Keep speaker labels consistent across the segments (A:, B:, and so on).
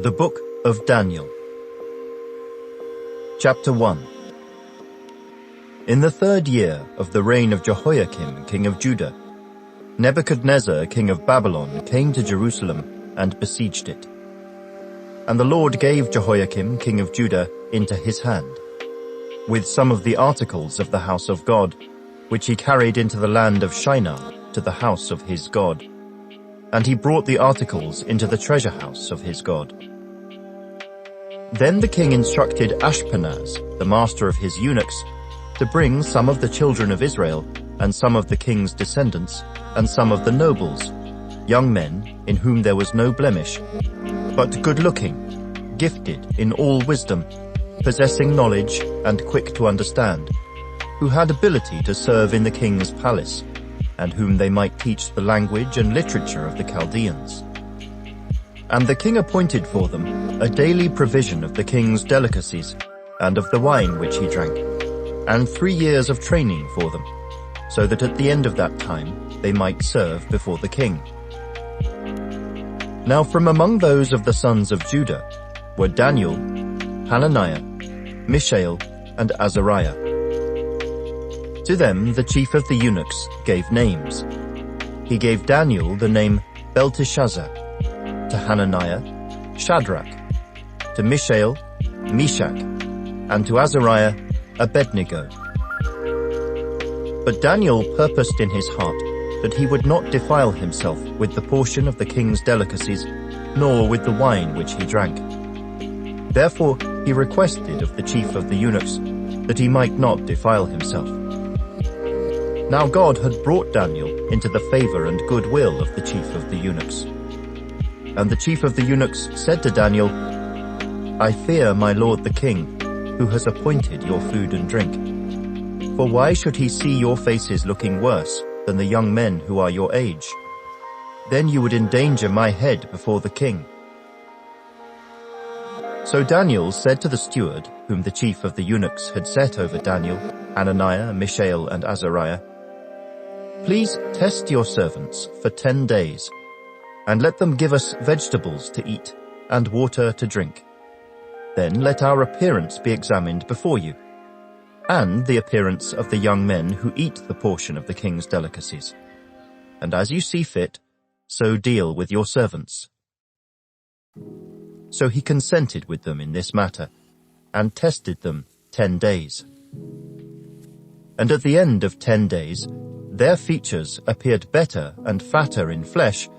A: The Book of Daniel. Chapter 1. In the 3rd year of the reign of Jehoiakim, king of Judah, Nebuchadnezzar, king of Babylon, came to Jerusalem and besieged it. And the Lord gave Jehoiakim, king of Judah, into his hand, with some of the articles of the house of God, which he carried into the land of Shinar, to the house of his God. And he brought the articles into the treasure house of his God. Then the king instructed Ashpenaz, the master of his eunuchs, to bring some of the children of Israel, and some of the king's descendants, and some of the nobles, young men in whom there was no blemish, but good-looking, gifted in all wisdom, possessing knowledge and quick to understand, who had ability to serve in the king's palace, and whom they might teach the language and literature of the Chaldeans. And the king appointed for them a daily provision of the king's delicacies, and of the wine which he drank, and 3 years of training for them, so that at the end of that time they might serve before the king. Now from among those of the sons of Judah were Daniel, Hananiah, Mishael, and Azariah. To them the chief of the eunuchs gave names. He gave Daniel the name Belteshazzar, to Hananiah, Shadrach, to Mishael, Meshach, and to Azariah, Abednego. But Daniel purposed in his heart that he would not defile himself with the portion of the king's delicacies, nor with the wine which he drank. Therefore he requested of the chief of the eunuchs that he might not defile himself. Now God had brought Daniel into the favor and goodwill of the chief of the eunuchs. And the chief of the eunuchs said to Daniel, I fear my lord the king, who has appointed your food and drink. For why should he see your faces looking worse than the young men who are your age? Then you would endanger my head before the king. So Daniel said to the steward, whom the chief of the eunuchs had set over Daniel, Hananiah, Mishael, and Azariah, Please test your servants for 10 days, and let them give us vegetables to eat and water to drink. Then let our appearance be examined before you, and the appearance of the young men who eat the portion of the king's delicacies. And as you see fit, so deal with your servants. So he consented with them in this matter, and tested them 10 days. And at the end of 10 days, their features appeared better and fatter in flesh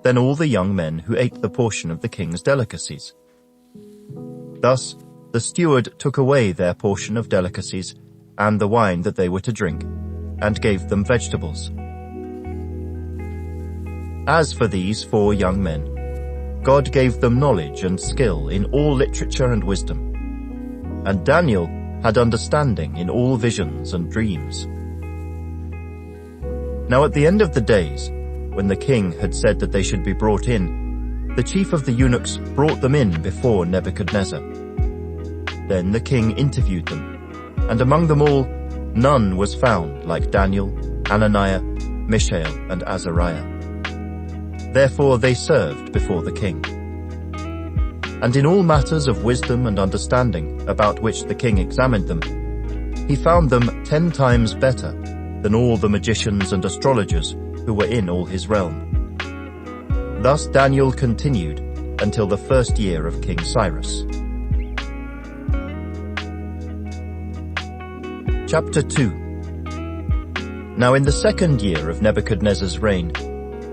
A: than all the young men who ate the portion of the king's delicacies. Thus the steward took away their portion of delicacies and the wine that they were to drink, and gave them vegetables. As for these 4 young men, God gave them knowledge and skill in all literature and wisdom, and Daniel had understanding in all visions and dreams. Now at the end of the days, when the king had said that they should be brought in, the chief of the eunuchs brought them in before Nebuchadnezzar. Then the king interviewed them, and among them all none was found like Daniel, Hananiah, Mishael, and Azariah. Therefore they served before the king. And in all matters of wisdom and understanding about which the king examined them, he found them 10 times better than all the magicians and astrologers who were in all his realm. Thus Daniel continued until the 1st year of King Cyrus. Chapter 2. Now in the 2nd year of Nebuchadnezzar's reign,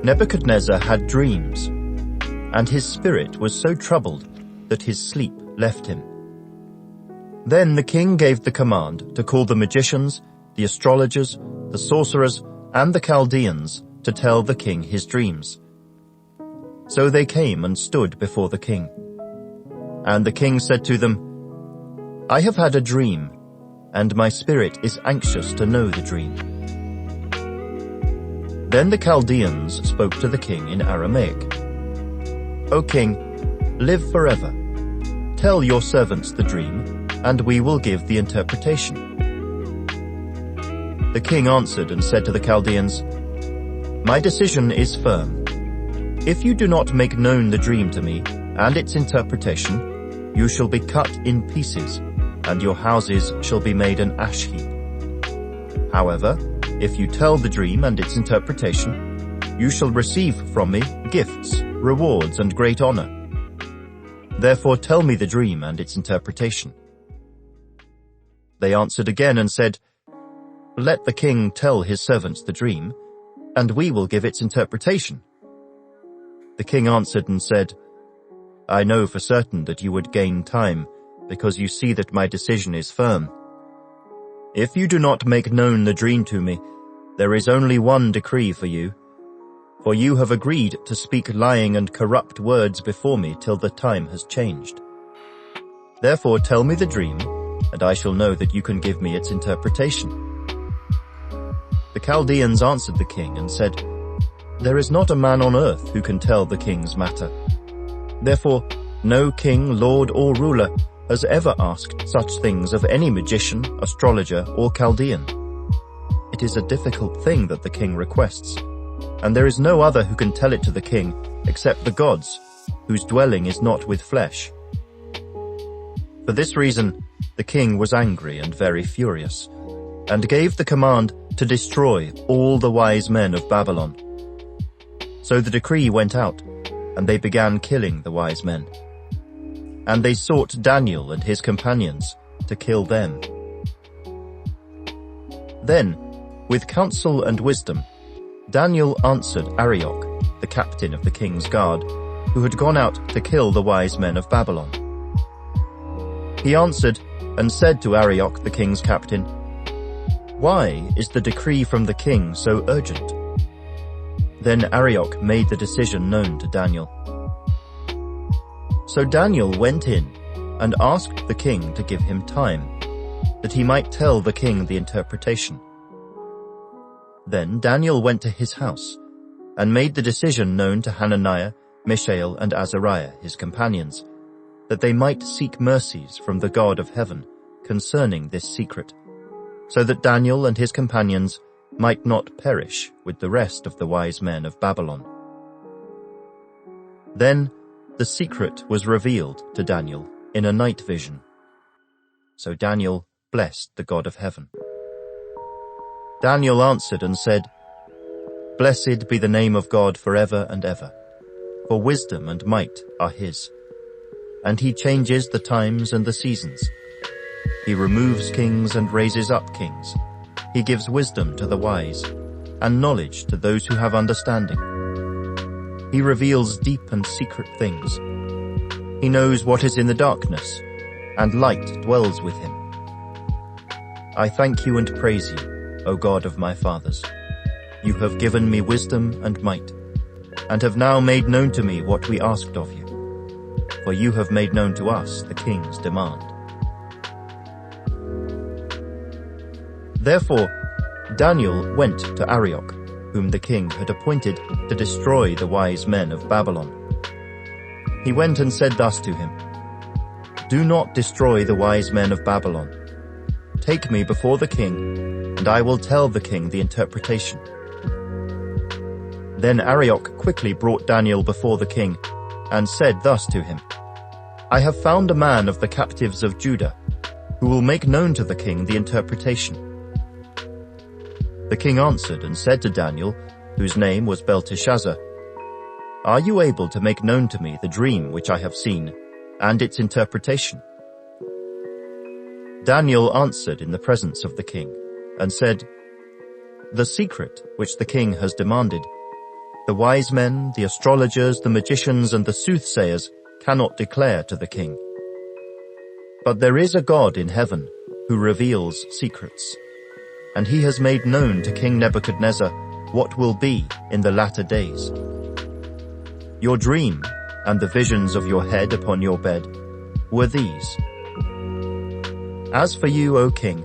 A: Nebuchadnezzar had dreams, and his spirit was so troubled that his sleep left him. Then the king gave the command to call the magicians, the astrologers, the sorcerers, and the Chaldeans to tell the king his dreams. So they came and stood before the king. And the king said to them, I have had a dream, and my spirit is anxious to know the dream. Then the Chaldeans spoke to the king in Aramaic. O king, live forever. Tell your servants the dream, and we will give the interpretation. The king answered and said to the Chaldeans, My decision is firm. If you do not make known the dream to me, and its interpretation, you shall be cut in pieces, and your houses shall be made an ash heap. However, if you tell the dream and its interpretation, you shall receive from me gifts, rewards, and great honor. Therefore tell me the dream and its interpretation." They answered again and said, "Let the king tell his servants the dream, and we will give its interpretation." The king answered and said, "I know for certain that you would gain time, because you see that my decision is firm. If you do not make known the dream to me, there is only one decree for you, for you have agreed to speak lying and corrupt words before me till the time has changed. Therefore tell me the dream, and I shall know that you can give me its interpretation." The Chaldeans answered the king and said, "There is not a man on earth who can tell the king's matter. Therefore no king, lord, or ruler has ever asked such things of any magician, astrologer, or Chaldean. It is a difficult thing that the king requests, and there is no other who can tell it to the king except the gods, whose dwelling is not with flesh." For this reason the king was angry and very furious, and gave the command to destroy all the wise men of Babylon. So the decree went out, and they began killing the wise men. And they sought Daniel and his companions to kill them. Then, with counsel and wisdom, Daniel answered Arioch, the captain of the king's guard, who had gone out to kill the wise men of Babylon. He answered and said to Arioch, the king's captain, "Why is the decree from the king so urgent?" Then Arioch made the decision known to Daniel. So Daniel went in and asked the king to give him time, that he might tell the king the interpretation. Then Daniel went to his house and made the decision known to Hananiah, Mishael, and Azariah, his companions, that they might seek mercies from the God of heaven concerning this secret, so that Daniel and his companions might not perish with the rest of the wise men of Babylon. Then the secret was revealed to Daniel in a night vision. So Daniel blessed the God of heaven. Daniel answered and said, "Blessed be the name of God forever and ever, for wisdom and might are his. And he changes the times and the seasons. He removes kings and raises up kings. He gives wisdom to the wise, and knowledge to those who have understanding. He reveals deep and secret things. He knows what is in the darkness, and light dwells with him. I thank you and praise you, O God of my fathers. You have given me wisdom and might, and have now made known to me what we asked of you. For you have made known to us the king's demand." Therefore Daniel went to Arioch, whom the king had appointed to destroy the wise men of Babylon. He went and said thus to him, "Do not destroy the wise men of Babylon. Take me before the king, and I will tell the king the interpretation." Then Arioch quickly brought Daniel before the king, and said thus to him, "I have found a man of the captives of Judah, who will make known to the king the interpretation." The king answered and said to Daniel, whose name was Belteshazzar, "Are you able to make known to me the dream which I have seen, and its interpretation?" Daniel answered in the presence of the king, and said, "The secret which the king has demanded, the wise men, the astrologers, the magicians, and the soothsayers cannot declare to the king. But there is a God in heaven who reveals secrets, and he has made known to King Nebuchadnezzar what will be in the latter days. Your dream and the visions of your head upon your bed were these. As for you, O king,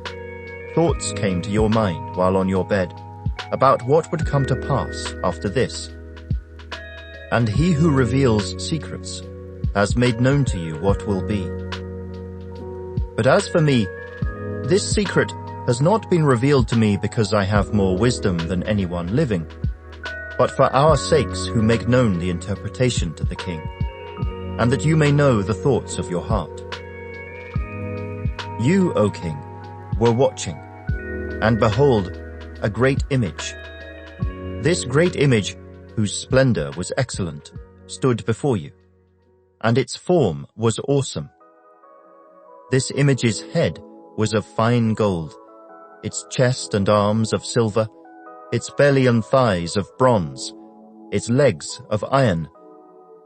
A: thoughts came to your mind while on your bed about what would come to pass after this. And he who reveals secrets has made known to you what will be. But as for me, this secret has not been revealed to me because I have more wisdom than anyone living, but for our sakes who make known the interpretation to the king. and that you may know the thoughts of your heart. You, O king, were watching, and behold, a great image. This great image, whose splendor was excellent, stood before you, and its form was awesome. This image's head was of fine gold, its chest and arms of silver, its belly and thighs of bronze, its legs of iron,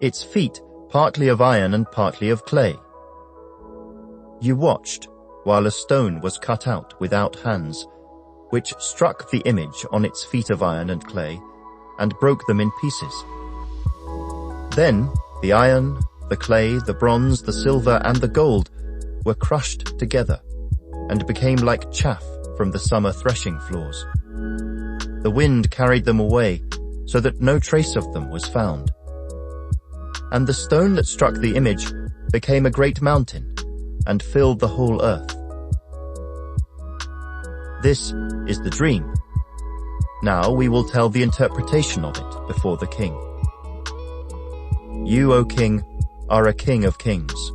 A: its feet partly of iron and partly of clay. You watched while a stone was cut out without hands, which struck the image on its feet of iron and clay, and broke them in pieces. Then the iron, the clay, the bronze, the silver, and the gold were crushed together, and became like chaff from the summer threshing floors. The wind carried them away, so that no trace of them was found. And the stone that struck the image became a great mountain, and filled the whole earth. This is the dream. Now we will tell the interpretation of it before the king. You, O king, are a king of kings.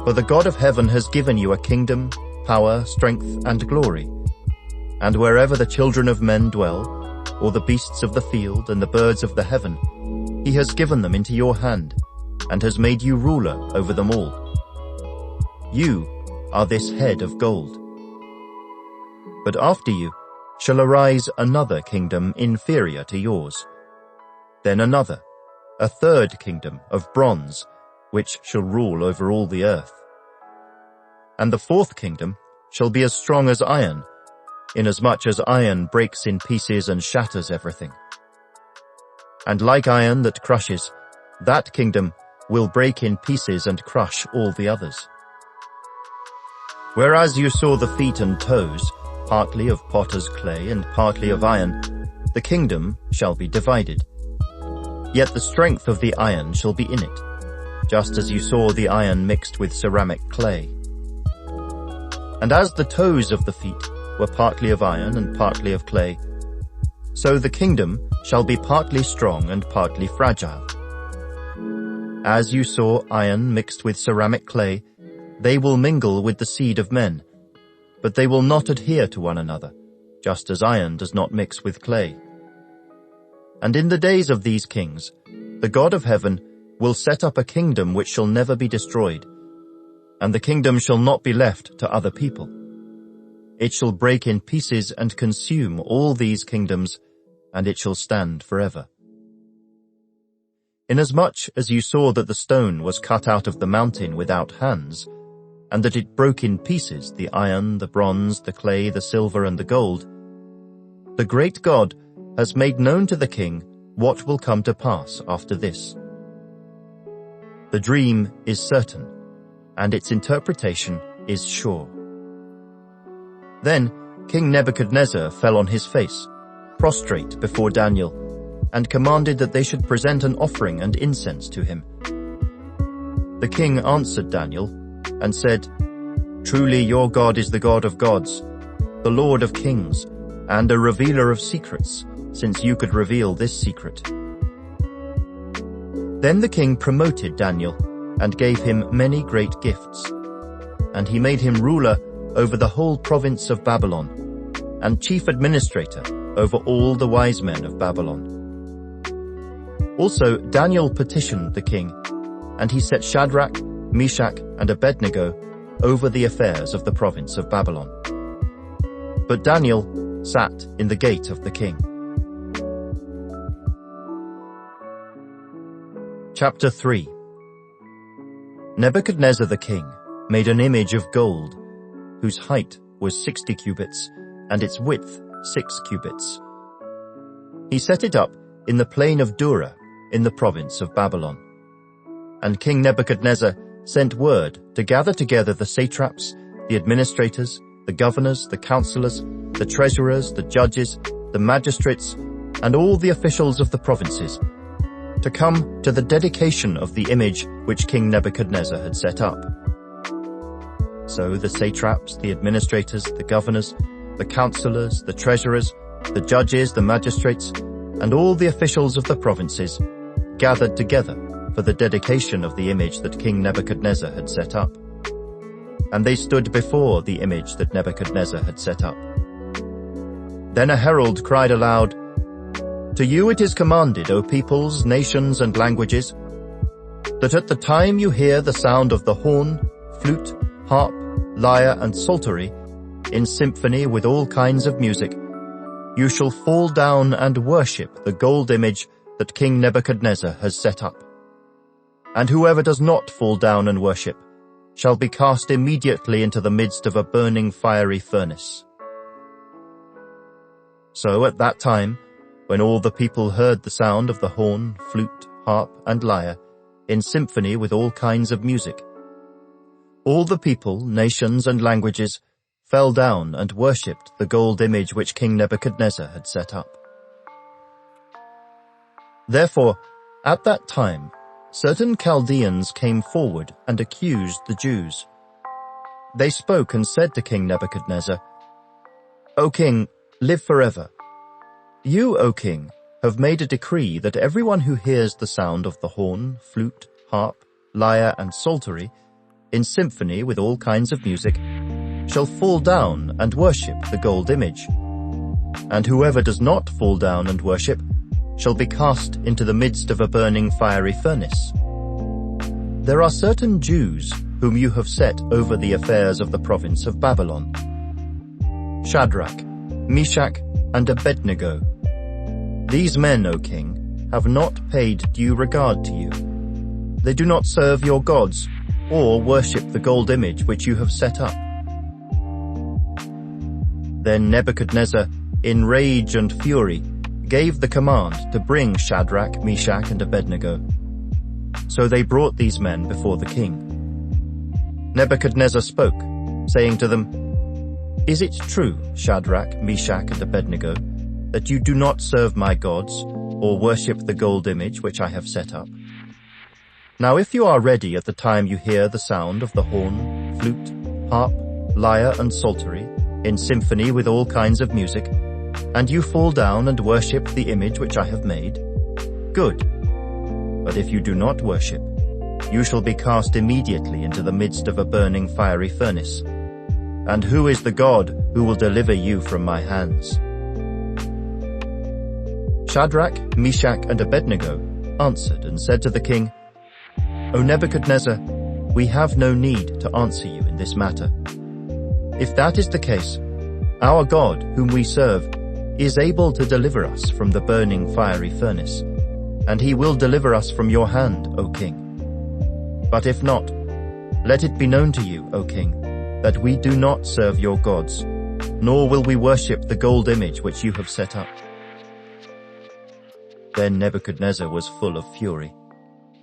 A: For the God of heaven has given you a kingdom, power, strength, and glory. And wherever the children of men dwell, or the beasts of the field and the birds of the heaven, he has given them into your hand, and has made you ruler over them all. You are this head of gold. But after you shall arise another kingdom inferior to yours. Then another, a third kingdom of bronze, which shall rule over all the earth. And the fourth kingdom shall be as strong as iron, inasmuch as iron breaks in pieces and shatters everything. And like iron that crushes, that kingdom will break in pieces and crush all the others. Whereas you saw the feet and toes, partly of potter's clay and partly of iron, the kingdom shall be divided. Yet the strength of the iron shall be in it, just as you saw the iron mixed with ceramic clay. And as the toes of the feet were partly of iron and partly of clay, so the kingdom shall be partly strong and partly fragile. As you saw iron mixed with ceramic clay, they will mingle with the seed of men, but they will not adhere to one another, just as iron does not mix with clay. And in the days of these kings, the God of heaven will set up a kingdom which shall never be destroyed, and the kingdom shall not be left to other people. It shall break in pieces and consume all these kingdoms, and it shall stand forever. Inasmuch as you saw that the stone was cut out of the mountain without hands, and that it broke in pieces the iron, the bronze, the clay, the silver, and the gold, the great God has made known to the king what will come to pass after this. The dream is certain, and its interpretation is sure. Then King Nebuchadnezzar fell on his face, prostrate before Daniel, and commanded that they should present an offering and incense to him. The king answered Daniel, and said, Truly your God is the God of gods, the Lord of kings, and a revealer of secrets, since you could reveal this secret. Then the king promoted Daniel, and gave him many great gifts. And he made him ruler over the whole province of Babylon, and chief administrator over all the wise men of Babylon. Also Daniel petitioned the king, and he set Shadrach, Meshach, and Abednego over the affairs of the province of Babylon. But Daniel sat in the gate of the king. Chapter 3. Nebuchadnezzar the king made an image of gold, whose height was 60 cubits, and its width 6 cubits. He set it up in the plain of Dura, in the province of Babylon. And King Nebuchadnezzar sent word to gather together the satraps, the administrators, the governors, the counselors, the treasurers, the judges, the magistrates, and all the officials of the provinces, to come to the dedication of the image which King Nebuchadnezzar had set up. So the satraps, the administrators, the governors, the counselors, the treasurers, the judges, the magistrates, and all the officials of the provinces gathered together for the dedication of the image that King Nebuchadnezzar had set up. And they stood before the image that Nebuchadnezzar had set up. Then a herald cried aloud, "To you it is commanded, O peoples, nations, and languages, that at the time you hear the sound of the horn, flute, harp, lyre, and psaltery, in symphony with all kinds of music, you shall fall down and worship the gold image that King Nebuchadnezzar has set up. And whoever does not fall down and worship shall be cast immediately into the midst of a burning fiery furnace." So at that time, when all the people heard the sound of the horn, flute, harp, and lyre, in symphony with all kinds of music, all the people, nations, and languages fell down and worshipped the gold image which King Nebuchadnezzar had set up. Therefore, at that time, certain Chaldeans came forward and accused the Jews. They spoke and said to King Nebuchadnezzar, "O king, live forever. You, O king, have made a decree that everyone who hears the sound of the horn, flute, harp, lyre, and psaltery, in symphony with all kinds of music, shall fall down and worship the gold image. And whoever does not fall down and worship shall be cast into the midst of a burning fiery furnace. There are certain Jews whom you have set over the affairs of the province of Babylon: Shadrach, Meshach, and Abednego. These men, O king, have not paid due regard to you. They do not serve your gods or worship the gold image which you have set up." Then Nebuchadnezzar, in rage and fury, gave the command to bring Shadrach, Meshach, and Abednego. So they brought these men before the king. Nebuchadnezzar spoke, saying to them, "Is it true, Shadrach, Meshach, and Abednego, that you do not serve my gods or worship the gold image which I have set up? Now if you are ready at the time you hear the sound of the horn, flute, harp, lyre, and psaltery, in symphony with all kinds of music, and you fall down and worship the image which I have made, good. But if you do not worship, you shall be cast immediately into the midst of a burning fiery furnace. And who is the God who will deliver you from my hands?" Shadrach, Meshach, and Abednego answered and said to the king, "O Nebuchadnezzar, we have no need to answer you in this matter. If that is the case, our God, whom we serve, is able to deliver us from the burning fiery furnace, and he will deliver us from your hand, O king. But if not, let it be known to you, O king, that we do not serve your gods, nor will we worship the gold image which you have set up." Then Nebuchadnezzar was full of fury,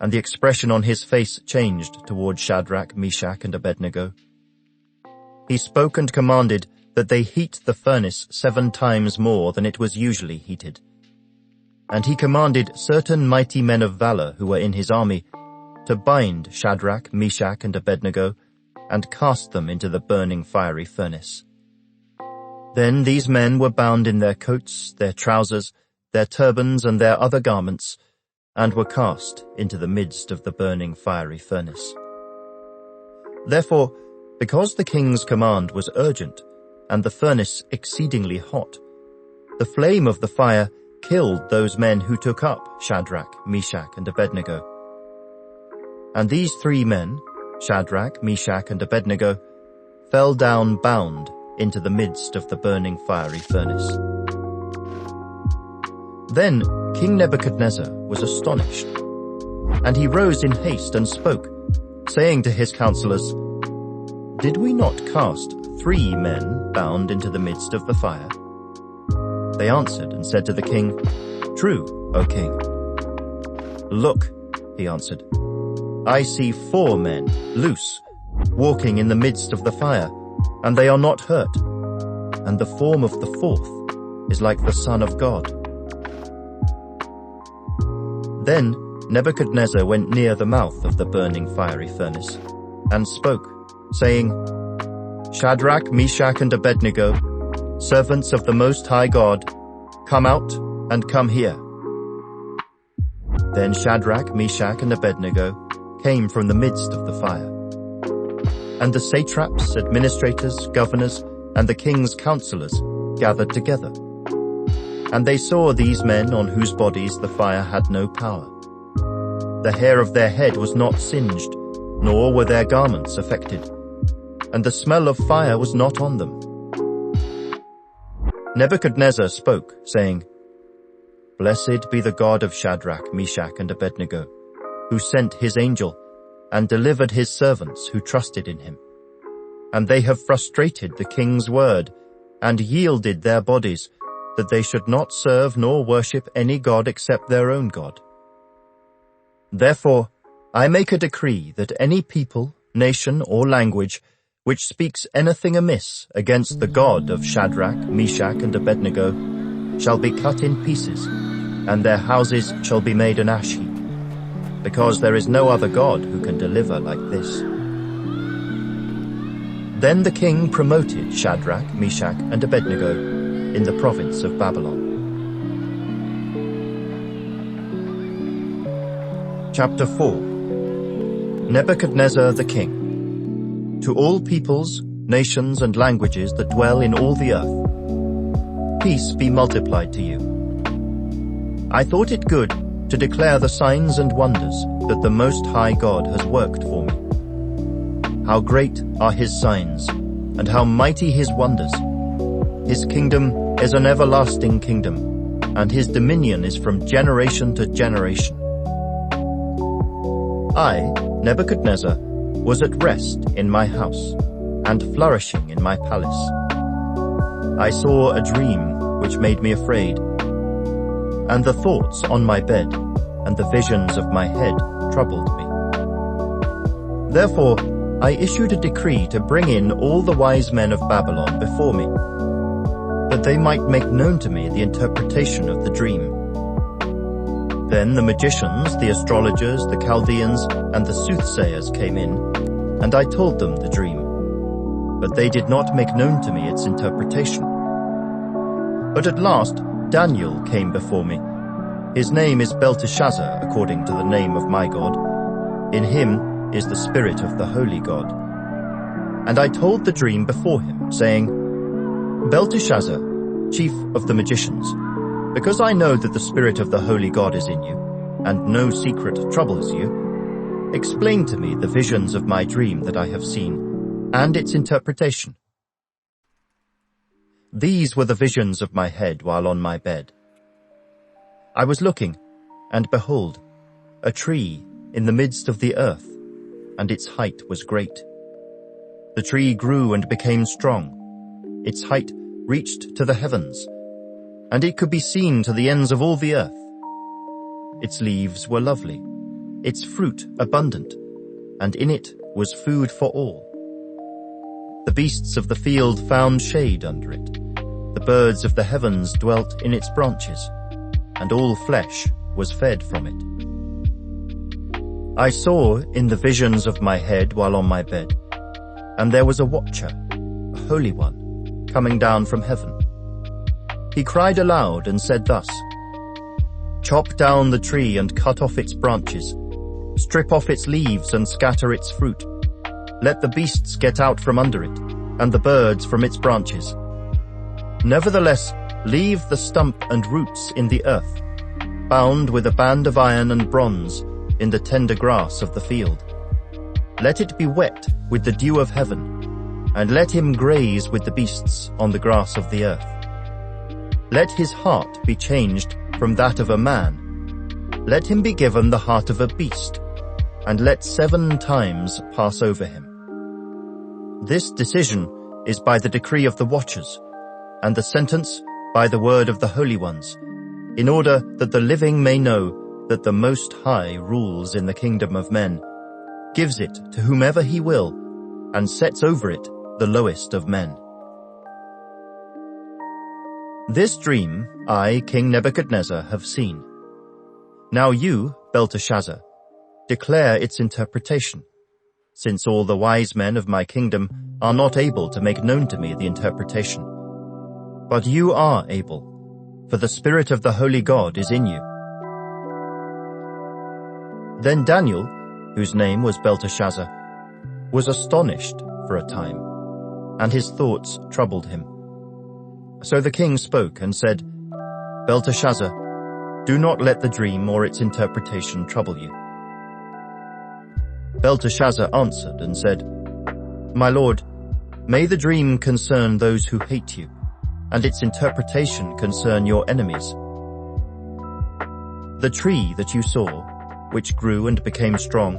A: and the expression on his face changed toward Shadrach, Meshach, and Abednego. He spoke and commanded that they heat the furnace 7 times more than it was usually heated. And he commanded certain mighty men of valor who were in his army to bind Shadrach, Meshach, and Abednego and cast them into the burning fiery furnace. Then these men were bound in their coats, their trousers, their turbans, and their other garments, and were cast into the midst of the burning fiery furnace. Therefore, because the king's command was urgent, and the furnace exceedingly hot, the flame of the fire killed those men who took up Shadrach, Meshach, and Abednego. And these 3 men, Shadrach, Meshach, and Abednego, fell down bound into the midst of the burning fiery furnace. Then King Nebuchadnezzar was astonished, and he rose in haste and spoke, saying to his counselors, "Did we not cast 3 men bound into the midst of the fire?" They answered and said to the king, "True, O king." "Look," he answered, "I see 4 men, loose, walking in the midst of the fire, and they are not hurt, and the form of the 4th is like the Son of God." Then Nebuchadnezzar went near the mouth of the burning fiery furnace, and spoke, saying, "Shadrach, Meshach, and Abednego, servants of the Most High God, come out and come here." Then Shadrach, Meshach, and Abednego came from the midst of the fire. And the satraps, administrators, governors, and the king's counselors gathered together. And they saw these men on whose bodies the fire had no power. The hair of their head was not singed, nor were their garments affected, and the smell of fire was not on them. Nebuchadnezzar spoke, saying, Blessed be the God of Shadrach, Meshach, and Abednego, who sent his angel and delivered his servants who trusted in him. And they have frustrated the king's word and yielded their bodies, that they should not serve nor worship any god except their own God. Therefore, I make a decree that any people, nation, or language which speaks anything amiss against the God of Shadrach, Meshach, and Abednego shall be cut in pieces, and their houses shall be made an ash heap, because there is no other God who can deliver like this. Then the king promoted Shadrach, Meshach, and Abednego in the province of Babylon. Chapter 4. Nebuchadnezzar the king. To all peoples, nations, and languages that dwell in all the earth, peace be multiplied to you. I thought it good to declare the signs and wonders that the Most High God has worked for me. How great are his signs, and how mighty his wonders! His kingdom is an everlasting kingdom, and his dominion is from generation to generation. I, Nebuchadnezzar, was at rest in my house, and flourishing in my palace. I saw a dream which made me afraid, and the thoughts on my bed and the visions of my head troubled me. Therefore I issued a decree to bring in all the wise men of Babylon before me, that they might make known to me the interpretation of the dream. Then the magicians, the astrologers, the Chaldeans, and the soothsayers came in, and I told them the dream, but they did not make known to me its interpretation. But at last Daniel came before me. His name is Belteshazzar, according to the name of my God. In him is the spirit of the holy God. And I told the dream before him, saying, Belteshazzar, chief of the magicians, because I know that the spirit of the holy God is in you, and no secret troubles you, explain to me the visions of my dream that I have seen, and its interpretation. These were the visions of my head while on my bed. I was looking, and behold, a tree in the midst of the earth, and its height was great. The tree grew and became strong. Its height reached to the heavens, and it could be seen to the ends of all the earth. Its leaves were lovely, its fruit abundant, and in it was food for all. The beasts of the field found shade under it. The birds of the heavens dwelt in its branches, and all flesh was fed from it. I saw in the visions of my head while on my bed, and there was a watcher, a holy one, coming down from heaven. He cried aloud and said thus, Chop down the tree and cut off its branches, strip off its leaves and scatter its fruit. Let the beasts get out from under it, and the birds from its branches. Nevertheless, leave the stump and roots in the earth, bound with a band of iron and bronze in the tender grass of the field. Let it be wet with the dew of heaven, and let him graze with the beasts on the grass of the earth. Let his heart be changed from that of a man. Let him be given the heart of a beast, and let 7 times pass over him. This decision is by the decree of the watchers, and the sentence by the word of the holy ones, in order that the living may know that the Most High rules in the kingdom of men, gives it to whomever he will, and sets over it the lowest of men. This dream I, King Nebuchadnezzar, have seen. Now you, Belteshazzar, declare its interpretation, since all the wise men of my kingdom are not able to make known to me the interpretation. But you are able, for the Spirit of the Holy God is in you. Then Daniel, whose name was Belteshazzar, was astonished for a time, and his thoughts troubled him. So the king spoke and said, Belteshazzar, do not let the dream or its interpretation trouble you. Belteshazzar answered and said, My lord, may the dream concern those who hate you, and its interpretation concern your enemies. The tree that you saw, which grew and became strong,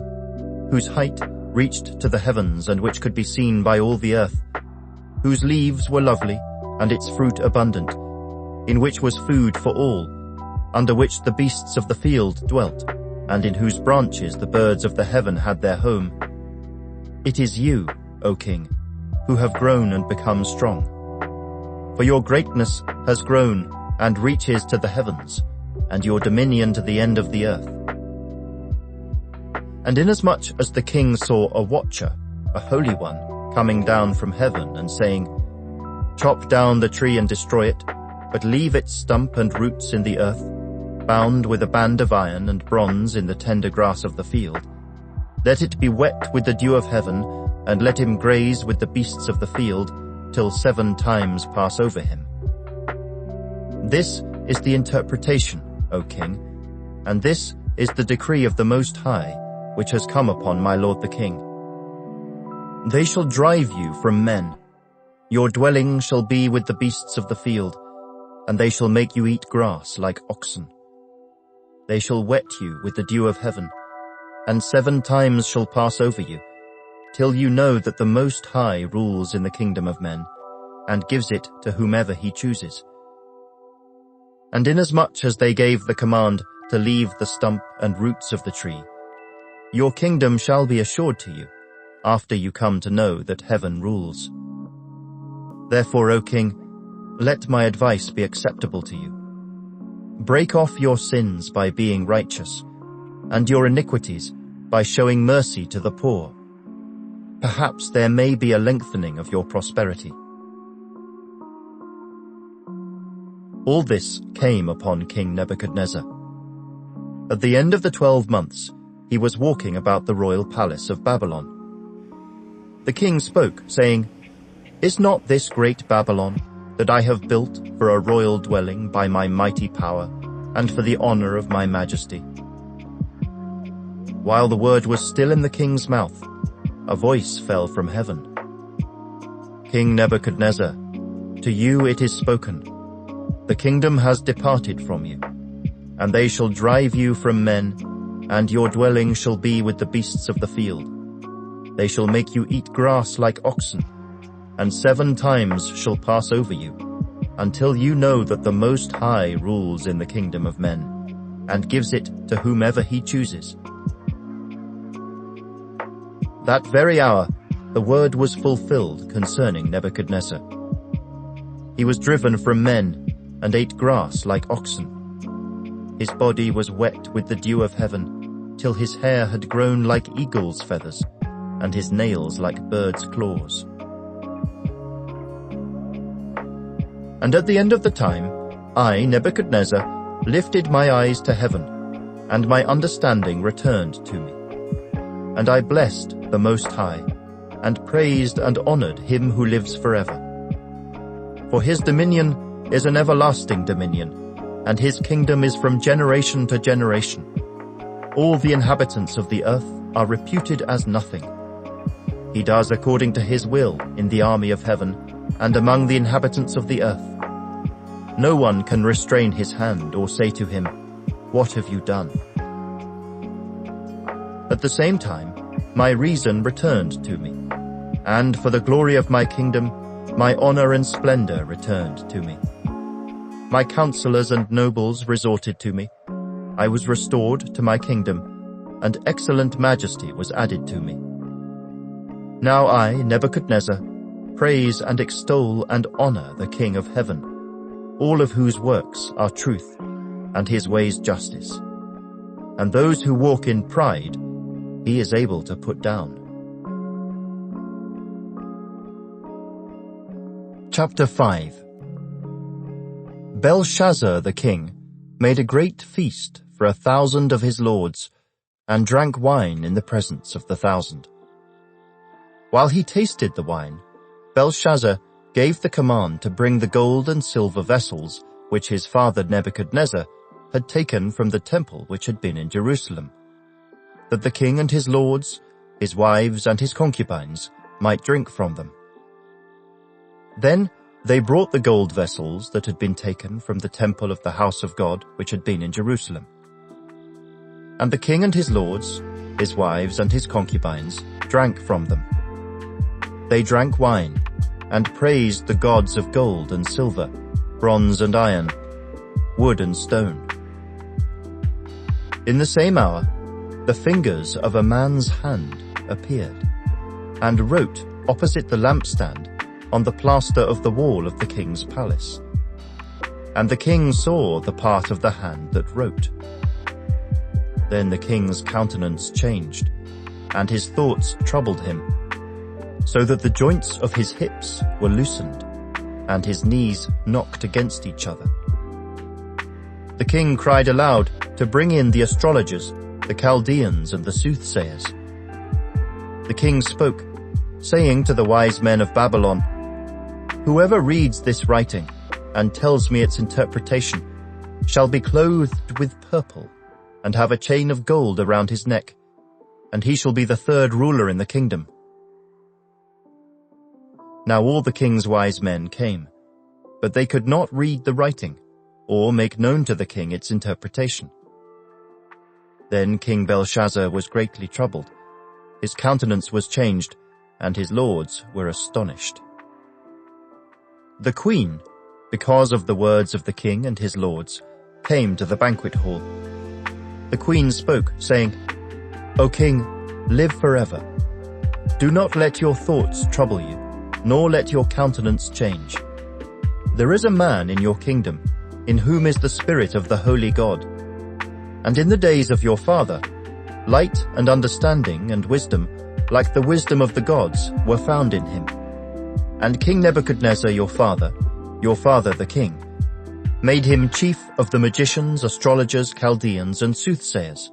A: whose height reached to the heavens and which could be seen by all the earth, whose leaves were lovely and its fruit abundant, in which was food for all, under which the beasts of the field dwelt, and in whose branches the birds of the heaven had their home. It is you, O king, who have grown and become strong. For your greatness has grown and reaches to the heavens, and your dominion to the end of the earth. And inasmuch as the king saw a watcher, a holy one, coming down from heaven and saying, Chop down the tree and destroy it, but leave its stump and roots in the earth, bound with a band of iron and bronze in the tender grass of the field. Let it be wet with the dew of heaven, and let him graze with the beasts of the field, till 7 times pass over him. This is the interpretation, O king, and this is the decree of the Most High, which has come upon my lord the king. They shall drive you from men. Your dwelling shall be with the beasts of the field, and they shall make you eat grass like oxen. They shall wet you with the dew of heaven, and 7 times shall pass over you, till you know that the Most High rules in the kingdom of men, and gives it to whomever he chooses. And inasmuch as they gave the command to leave the stump and roots of the tree, your kingdom shall be assured to you, after you come to know that heaven rules. Therefore, O king, let my advice be acceptable to you. Break off your sins by being righteous, and your iniquities by showing mercy to the poor. Perhaps there may be a lengthening of your prosperity. All this came upon King Nebuchadnezzar. At the end of the 12 months, he was walking about the royal palace of Babylon. The king spoke, saying, Is not this great Babylon, that I have built for a royal dwelling by my mighty power, and for the honor of my majesty? While the word was still in the king's mouth, a voice fell from heaven. King Nebuchadnezzar, to you it is spoken, the kingdom has departed from you, and they shall drive you from men, and your dwelling shall be with the beasts of the field. They shall make you eat grass like oxen, and 7 times shall pass over you, until you know that the Most High rules in the kingdom of men, and gives it to whomever he chooses. That very hour the word was fulfilled concerning Nebuchadnezzar. He was driven from men, and ate grass like oxen. His body was wet with the dew of heaven, till his hair had grown like eagle's feathers, and his nails like birds' claws. And at the end of the time, I, Nebuchadnezzar, lifted my eyes to heaven, and my understanding returned to me. And I blessed the Most High, and praised and honored him who lives forever. For his dominion is an everlasting dominion, and his kingdom is from generation to generation. All the inhabitants of the earth are reputed as nothing. He does according to his will in the army of heaven, and among the inhabitants of the earth. No one can restrain his hand or say to him, What have you done? At the same time, my reason returned to me, and for the glory of my kingdom, my honor and splendor returned to me. My counselors and nobles resorted to me. I was restored to my kingdom, and excellent majesty was added to me. Now I, Nebuchadnezzar, praise and extol and honor the King of heaven, all of whose works are truth, and his ways justice. And those who walk in pride, he is able to put down. Chapter 5. Belshazzar the king made a great feast for 1,000 of his lords, and drank wine in the presence of the 1,000. While he tasted the wine, Belshazzar gave the command to bring the gold and silver vessels which his father Nebuchadnezzar had taken from the temple which had been in Jerusalem, that the king and his lords, his wives and his concubines might drink from them. Then they brought the gold vessels that had been taken from the temple of the house of God which had been in Jerusalem. And the king and his lords, his wives and his concubines drank from them. They drank wine and praised the gods of gold and silver, bronze and iron, wood and stone. In the same hour, the fingers of a man's hand appeared, and wrote opposite the lampstand on the plaster of the wall of the king's palace. And the king saw the part of the hand that wrote. Then the king's countenance changed, and his thoughts troubled him, so that the joints of his hips were loosened, and his knees knocked against each other. The king cried aloud to bring in the astrologers, the Chaldeans and the soothsayers. The king spoke, saying to the wise men of Babylon, "Whoever reads this writing and tells me its interpretation shall be clothed with purple and have a chain of gold around his neck, and he shall be the 3rd ruler in the kingdom." Now all the king's wise men came, but they could not read the writing or make known to the king its interpretation. Then King Belshazzar was greatly troubled. His countenance was changed, and his lords were astonished. The queen, because of the words of the king and his lords, came to the banquet hall. The queen spoke, saying, "O king, live forever. Do not let your thoughts trouble you, nor let your countenance change. There is a man in your kingdom, in whom is the spirit of the holy God. And in the days of your father, light and understanding and wisdom, like the wisdom of the gods, were found in him. And King Nebuchadnezzar your father the king, made him chief of the magicians, astrologers, Chaldeans, and soothsayers.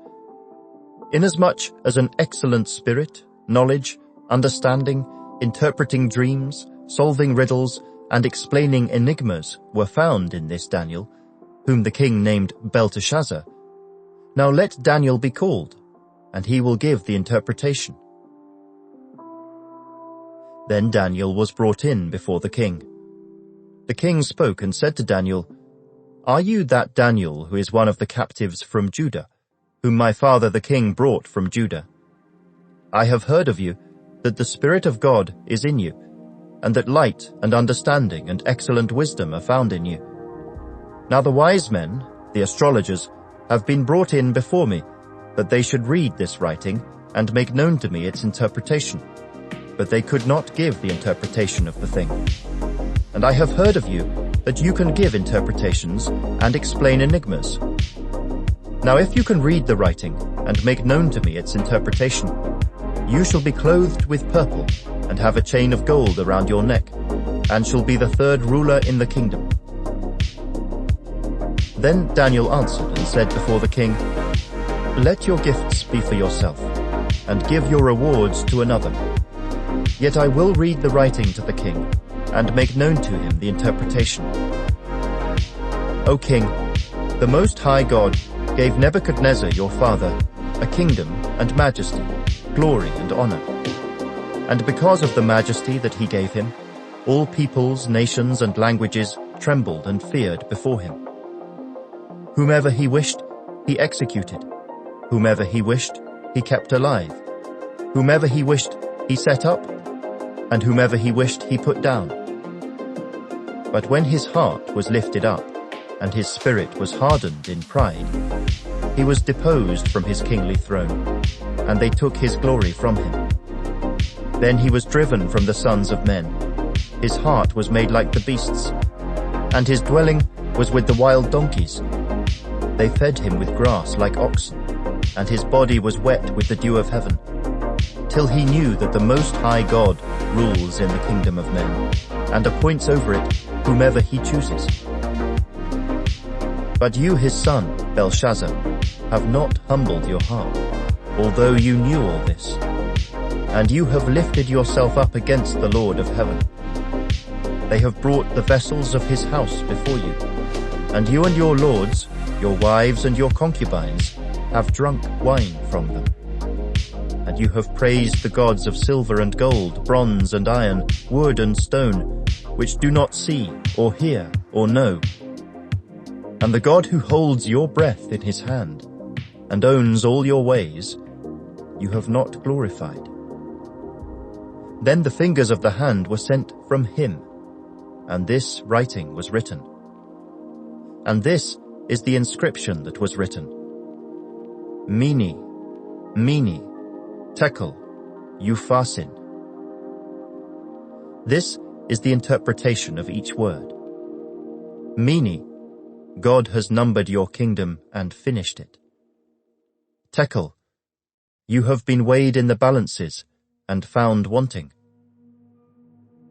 A: Inasmuch as an excellent spirit, knowledge, understanding, interpreting dreams, solving riddles, and explaining enigmas were found in this Daniel, whom the king named Belteshazzar. Now let Daniel be called, and he will give the interpretation." Then Daniel was brought in before the king. The king spoke and said to Daniel, "Are you that Daniel who is one of the captives from Judah, whom my father the king brought from Judah? I have heard of you, that the Spirit of God is in you, and that light and understanding and excellent wisdom are found in you. Now the wise men, the astrologers, have been brought in before me, that they should read this writing and make known to me its interpretation. But they could not give the interpretation of the thing. And I have heard of you, that you can give interpretations and explain enigmas. Now if you can read the writing and make known to me its interpretation, you shall be clothed with purple and have a chain of gold around your neck, and shall be the 3rd ruler in the kingdom." Then Daniel answered and said before the king, "Let your gifts be for yourself, and give your rewards to another. Yet I will read the writing to the king, and make known to him the interpretation. O king, the Most High God gave Nebuchadnezzar your father a kingdom and majesty, glory and honor. And because of the majesty that he gave him, all peoples, nations, and languages trembled and feared before him. Whomever he wished, he executed. Whomever he wished, he kept alive. Whomever he wished, he set up. And whomever he wished, he put down. But when his heart was lifted up, and his spirit was hardened in pride, he was deposed from his kingly throne, and they took his glory from him. Then he was driven from the sons of men. His heart was made like the beasts, and his dwelling was with the wild donkeys. They fed him with grass like oxen, and his body was wet with the dew of heaven, till he knew that the Most High God rules in the kingdom of men, and appoints over it whomever he chooses. But you, his son, Belshazzar, have not humbled your heart, although you knew all this. And you have lifted yourself up against the Lord of heaven. They have brought the vessels of his house before you, and you and your lords, your wives and your concubines, have drunk wine from them. And you have praised the gods of silver and gold, bronze and iron, wood and stone, which do not see or hear or know. And the God who holds your breath in his hand and owns all your ways, you have not glorified. Then the fingers of the hand were sent from him, and this writing was written. And this is the inscription that was written: Mene, Mene, Tekel, Upharsin. This is the interpretation of each word. Mene, God has numbered your kingdom and finished it. Tekel, you have been weighed in the balances and found wanting.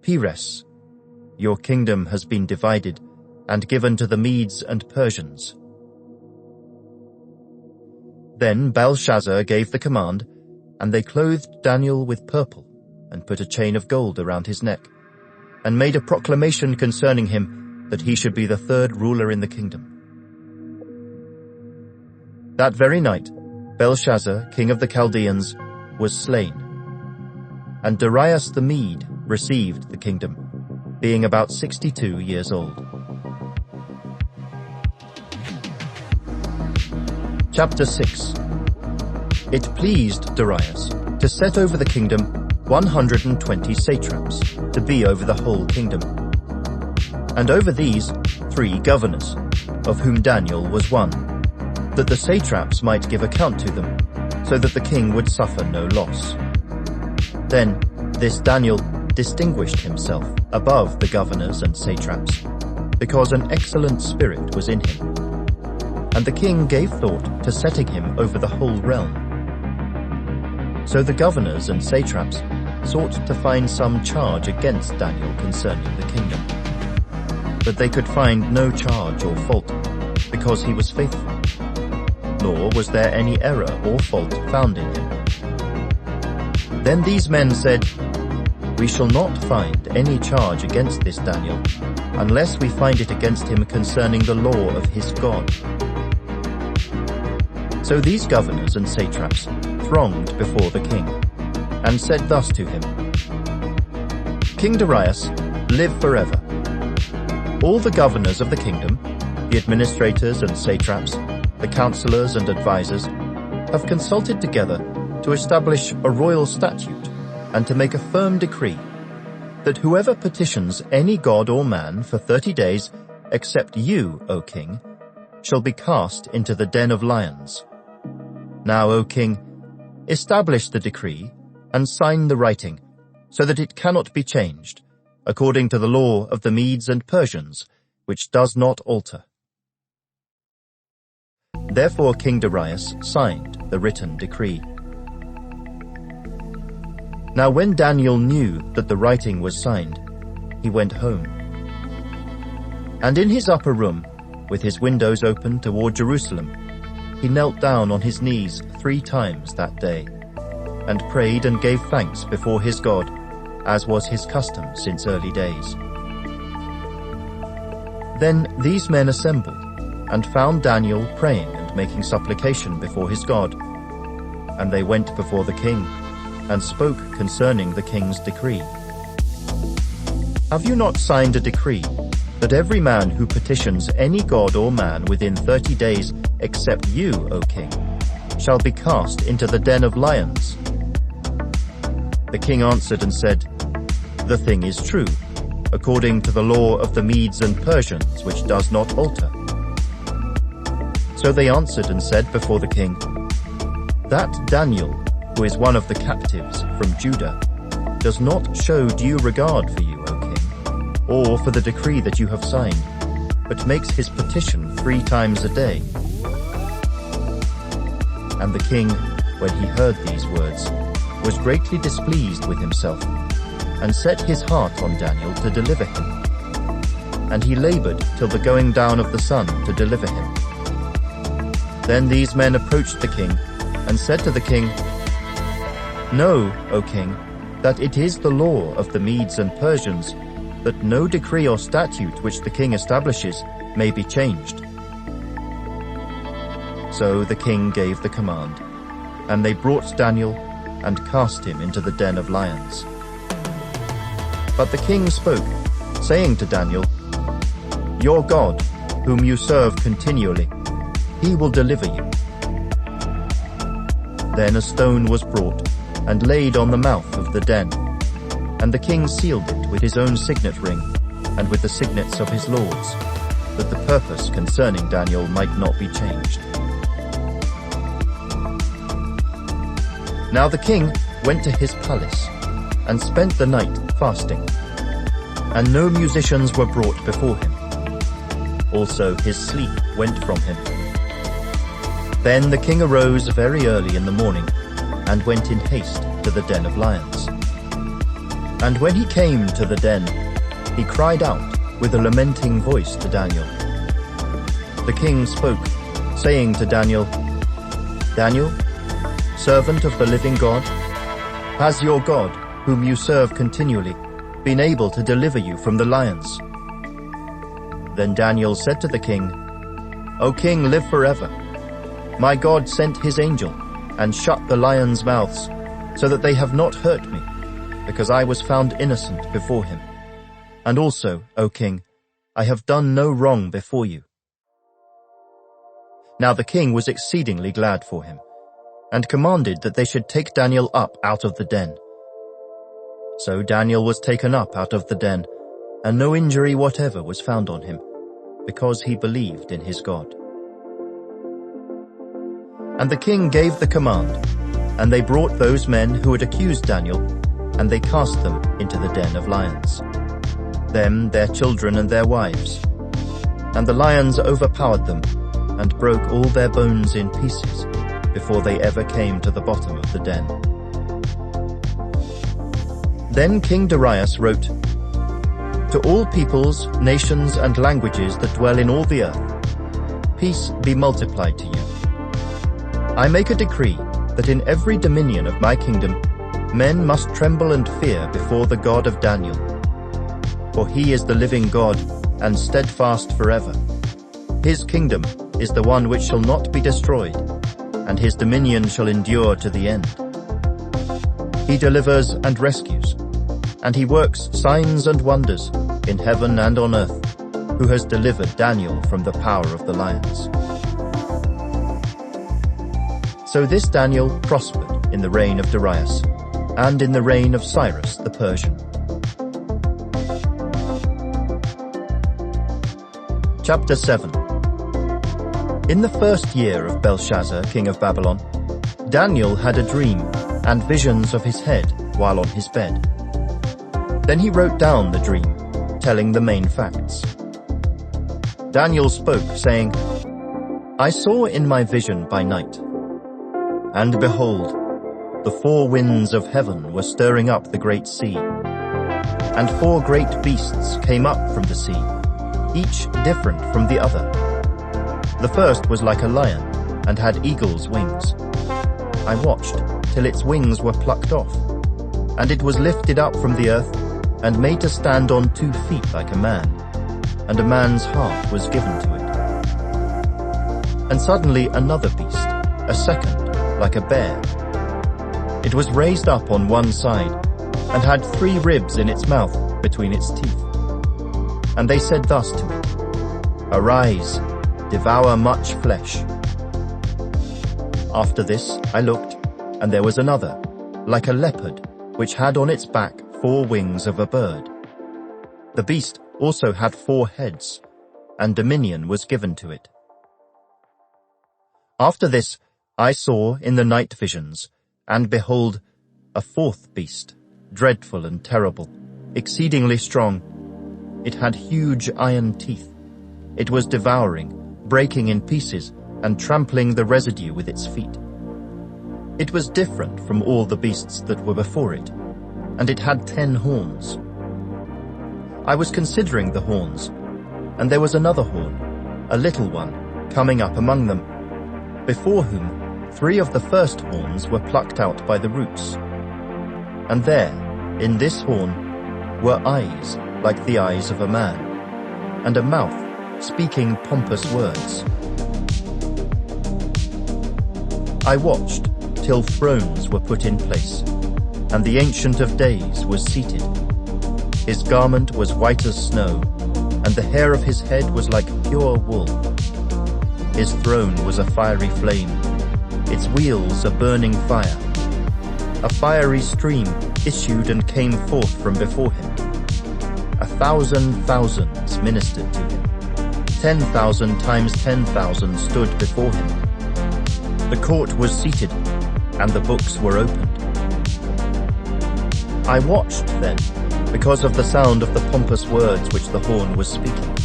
A: Peres, your kingdom has been divided and given to the Medes and Persians. Then Belshazzar gave the command, and they clothed Daniel with purple and put a chain of gold around his neck, and made a proclamation concerning him that he should be the third ruler in the kingdom. That very night, Belshazzar, king of the Chaldeans, was slain, and Darius the Mede received the kingdom, being about 62 years old. Chapter 6. It pleased Darius to set over the kingdom 120 satraps to be over the whole kingdom, and over these 3 governors, of whom Daniel was one, that the satraps might give account to them, so that the king would suffer no loss. Then this Daniel distinguished himself above the governors and satraps, because an excellent spirit was in him. And the king gave thought to setting him over the whole realm. So the governors and satraps sought to find some charge against Daniel concerning the kingdom. But they could find no charge or fault, because he was faithful, nor was there any error or fault found in him. Then these men said, "We shall not find any charge against this Daniel, unless we find it against him concerning the law of his God." So these governors and satraps thronged before the king, and said thus to him, "King Darius, live forever. All the governors of the kingdom, the administrators and satraps, the counselors and advisers, have consulted together to establish a royal statute and to make a firm decree that whoever petitions any god or man for 30 days, except you, O king, shall be cast into the den of lions. Now, O king, establish the decree and sign the writing, so that it cannot be changed, according to the law of the Medes and Persians, which does not alter." Therefore King Darius signed the written decree. Now when Daniel knew that the writing was signed, he went home. And in his upper room, with his windows open toward Jerusalem, he knelt down on his knees 3 times that day, and prayed and gave thanks before his God, as was his custom since early days. Then these men assembled, and found Daniel praying and making supplication before his God. And they went before the king, and spoke concerning the king's decree. "Have you not signed a decree that every man who petitions any god or man within 30 days except you, O king, shall be cast into the den of lions?" The king answered and said, "The thing is true, according to the law of the Medes and Persians, which does not alter." So they answered and said before the king, "That Daniel, who is one of the captives from Judah, does not show due regard for you, O king, or for the decree that you have signed, but makes his petition 3 times a day." And the king, when he heard these words, was greatly displeased with himself, and set his heart on Daniel to deliver him. And he labored till the going down of the sun to deliver him. Then these men approached the king, and said to the king, "Know, O king, that it is the law of the Medes and Persians that no decree or statute which the king establishes may be changed." So the king gave the command, and they brought Daniel and cast him into the den of lions. But the king spoke, saying to Daniel, "Your God, whom you serve continually, he will deliver you." Then a stone was brought and laid on the mouth of the den, and the king sealed it with his own signet ring and with the signets of his lords, that the purpose concerning Daniel might not be changed. Now the king went to his palace and spent the night fasting, and no musicians were brought before him. Also his sleep went from him. Then the king arose very early in the morning and went in haste to the den of lions. And when he came to the den, he cried out with a lamenting voice to Daniel. The king spoke, saying to Daniel, "Daniel, servant of the living God, has your God, whom you serve continually, been able to deliver you from the lions?" Then Daniel said to the king, "O king, live forever. My God sent his angel and shut the lions' mouths, so that they have not hurt me, because I was found innocent before him. And also, O king, I have done no wrong before you." Now the king was exceedingly glad for him, and commanded that they should take Daniel up out of the den. So Daniel was taken up out of the den, and no injury whatever was found on him, because he believed in his God. And the king gave the command, and they brought those men who had accused Daniel, and they cast them into the den of lions, them, their children, and their wives. And the lions overpowered them, and broke all their bones in pieces, before they ever came to the bottom of the den. Then King Darius wrote, "To all peoples, nations, and languages that dwell in all the earth, peace be multiplied to you. I make a decree that in every dominion of my kingdom men must tremble and fear before the God of Daniel. For he is the living God and steadfast forever. His kingdom is the one which shall not be destroyed, and his dominion shall endure to the end. He delivers and rescues, and he works signs and wonders in heaven and on earth, who has delivered Daniel from the power of the lions." So this Daniel prospered in the reign of Darius, and in the reign of Cyrus the Persian. Chapter 7. In the first year of Belshazzar, king of Babylon, Daniel had a dream and visions of his head while on his bed. Then he wrote down the dream, telling the main facts. Daniel spoke, saying, "I saw in my vision by night, and behold, the four winds of heaven were stirring up the great sea. And four great beasts came up from the sea, each different from the other. The first was like a lion, and had eagle's wings. I watched till its wings were plucked off, and it was lifted up from the earth, and made to stand on 2 feet like a man, and a man's heart was given to it. And suddenly another beast, a second, like a bear. It was raised up on one side, and had 3 ribs in its mouth between its teeth. And they said thus to it, Arise, devour much flesh. After this I looked, and there was another, like a leopard, which had on its back 4 wings of a bird. The beast also had 4 heads, and dominion was given to it. After this I saw in the night visions, and behold, a 4th beast, dreadful and terrible, exceedingly strong. It had huge iron teeth. It was devouring, breaking in pieces, and trampling the residue with its feet. It was different from all the beasts that were before it, and it had 10 horns. I was considering the horns, and there was another horn, a little one, coming up among them, before whom 3 of the first horns were plucked out by the roots. And there, in this horn, were eyes like the eyes of a man, and a mouth speaking pompous words. I watched till thrones were put in place, and the Ancient of Days was seated. His garment was white as snow, and the hair of his head was like pure wool. His throne was a fiery flame, its wheels a burning fire. A fiery stream issued and came forth from before him. 1,000 thousands ministered to him. 10,000 times 10,000 stood before him. The court was seated, and the books were opened. I watched then, because of the sound of the pompous words which the horn was speaking.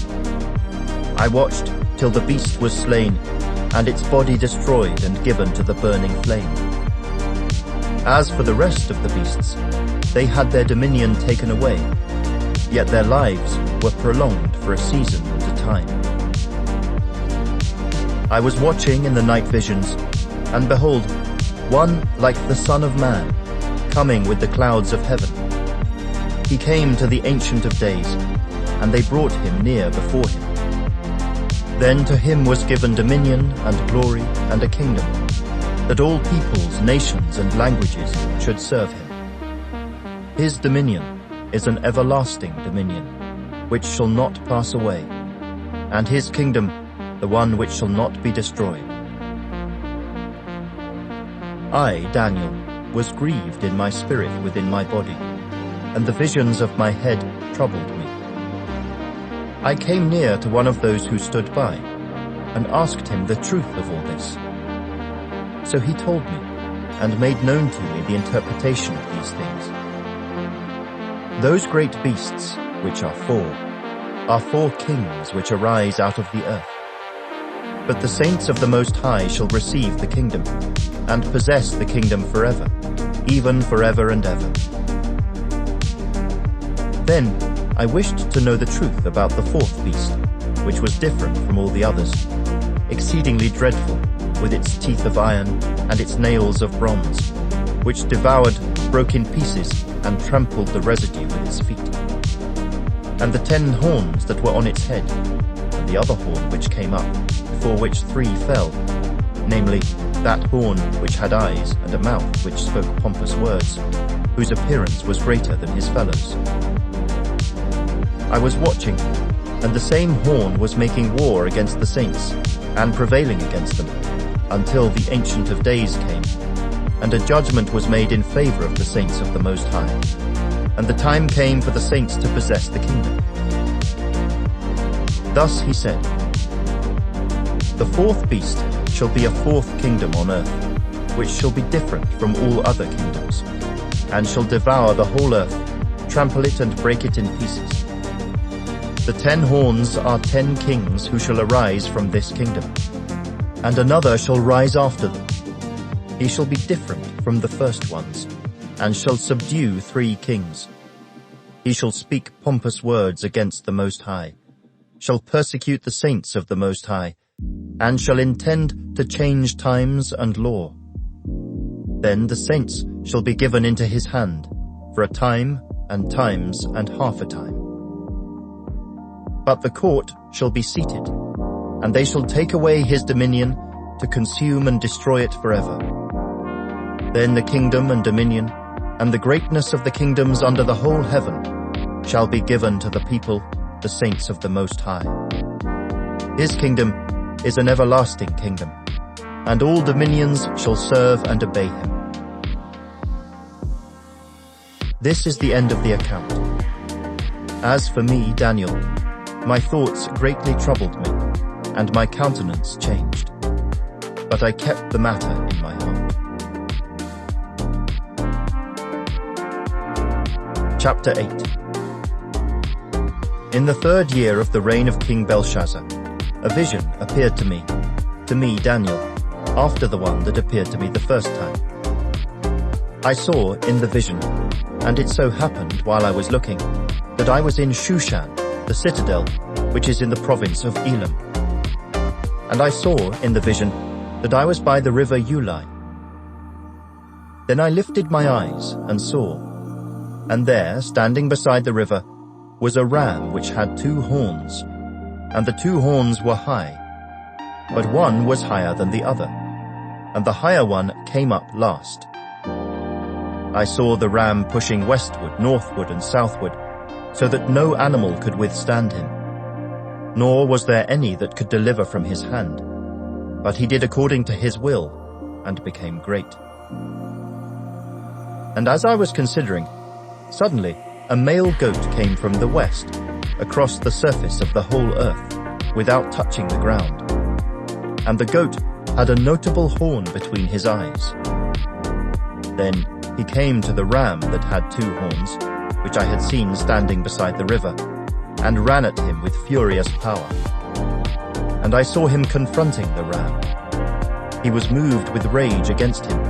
A: I watched till the beast was slain, and its body destroyed and given to the burning flame. As for the rest of the beasts, they had their dominion taken away, yet their lives were prolonged for a season and a time. I was watching in the night visions, and behold, one like the Son of Man, coming with the clouds of heaven. He came to the Ancient of Days, and they brought him near before him. Then to him was given dominion and glory and a kingdom, that all peoples, nations, and languages should serve him. His dominion is an everlasting dominion, which shall not pass away, and his kingdom the one which shall not be destroyed. I, Daniel, was grieved in my spirit within my body, and the visions of my head troubled me. I came near to one of those who stood by, and asked him the truth of all this. So he told me, and made known to me the interpretation of these things. Those great beasts, which are 4 kings which arise out of the earth. But the saints of the Most High shall receive the kingdom, and possess the kingdom forever, even forever and ever. Then I wished to know the truth about the 4th beast, which was different from all the others, exceedingly dreadful, with its teeth of iron and its nails of bronze, which devoured, broke in pieces, and trampled the residue with its feet. And the 10 horns that were on its head, and the other horn which came up, before which 3 fell, namely, that horn which had eyes and a mouth which spoke pompous words, whose appearance was greater than his fellows. I was watching, and the same horn was making war against the saints, and prevailing against them, until the Ancient of Days came, and a judgment was made in favor of the saints of the Most High, and the time came for the saints to possess the kingdom. Thus he said, the 4th beast shall be a 4th kingdom on earth, which shall be different from all other kingdoms, and shall devour the whole earth, trample it and break it in pieces. The 10 horns are 10 kings who shall arise from this kingdom, and another shall rise after them. He shall be different from the first ones, and shall subdue 3 kings. He shall speak pompous words against the Most High, shall persecute the saints of the Most High, and shall intend to change times and law. Then the saints shall be given into his hand, for a time and times and half a time. But the court shall be seated, and they shall take away his dominion to consume and destroy it forever. Then the kingdom and dominion, and the greatness of the kingdoms under the whole heaven, shall be given to the people, the saints of the Most High. His kingdom is an everlasting kingdom, and all dominions shall serve and obey him. This is the end of the account. As for me, Daniel, my thoughts greatly troubled me, and my countenance changed. But I kept the matter in my heart. Chapter 8. In the 3rd year of the reign of King Belshazzar, a vision appeared to me, Daniel, after the one that appeared to me the first time. I saw in the vision, and it so happened while I was looking, that I was in Shushan, the citadel, which is in the province of Elam. And I saw in the vision that I was by the river Ulai. Then I lifted my eyes and saw, and there, standing beside the river, was a ram which had 2 horns, and the 2 horns were high, but one was higher than the other, and the higher one came up last. I saw the ram pushing westward, northward, and southward, so that no animal could withstand him, nor was there any that could deliver from his hand. But he did according to his will, and became great. And as I was considering, suddenly a male goat came from the west, across the surface of the whole earth, without touching the ground. And the goat had a notable horn between his eyes. Then he came to the ram that had 2 horns, which I had seen standing beside the river, and ran at him with furious power. And I saw him confronting the ram. He was moved with rage against him,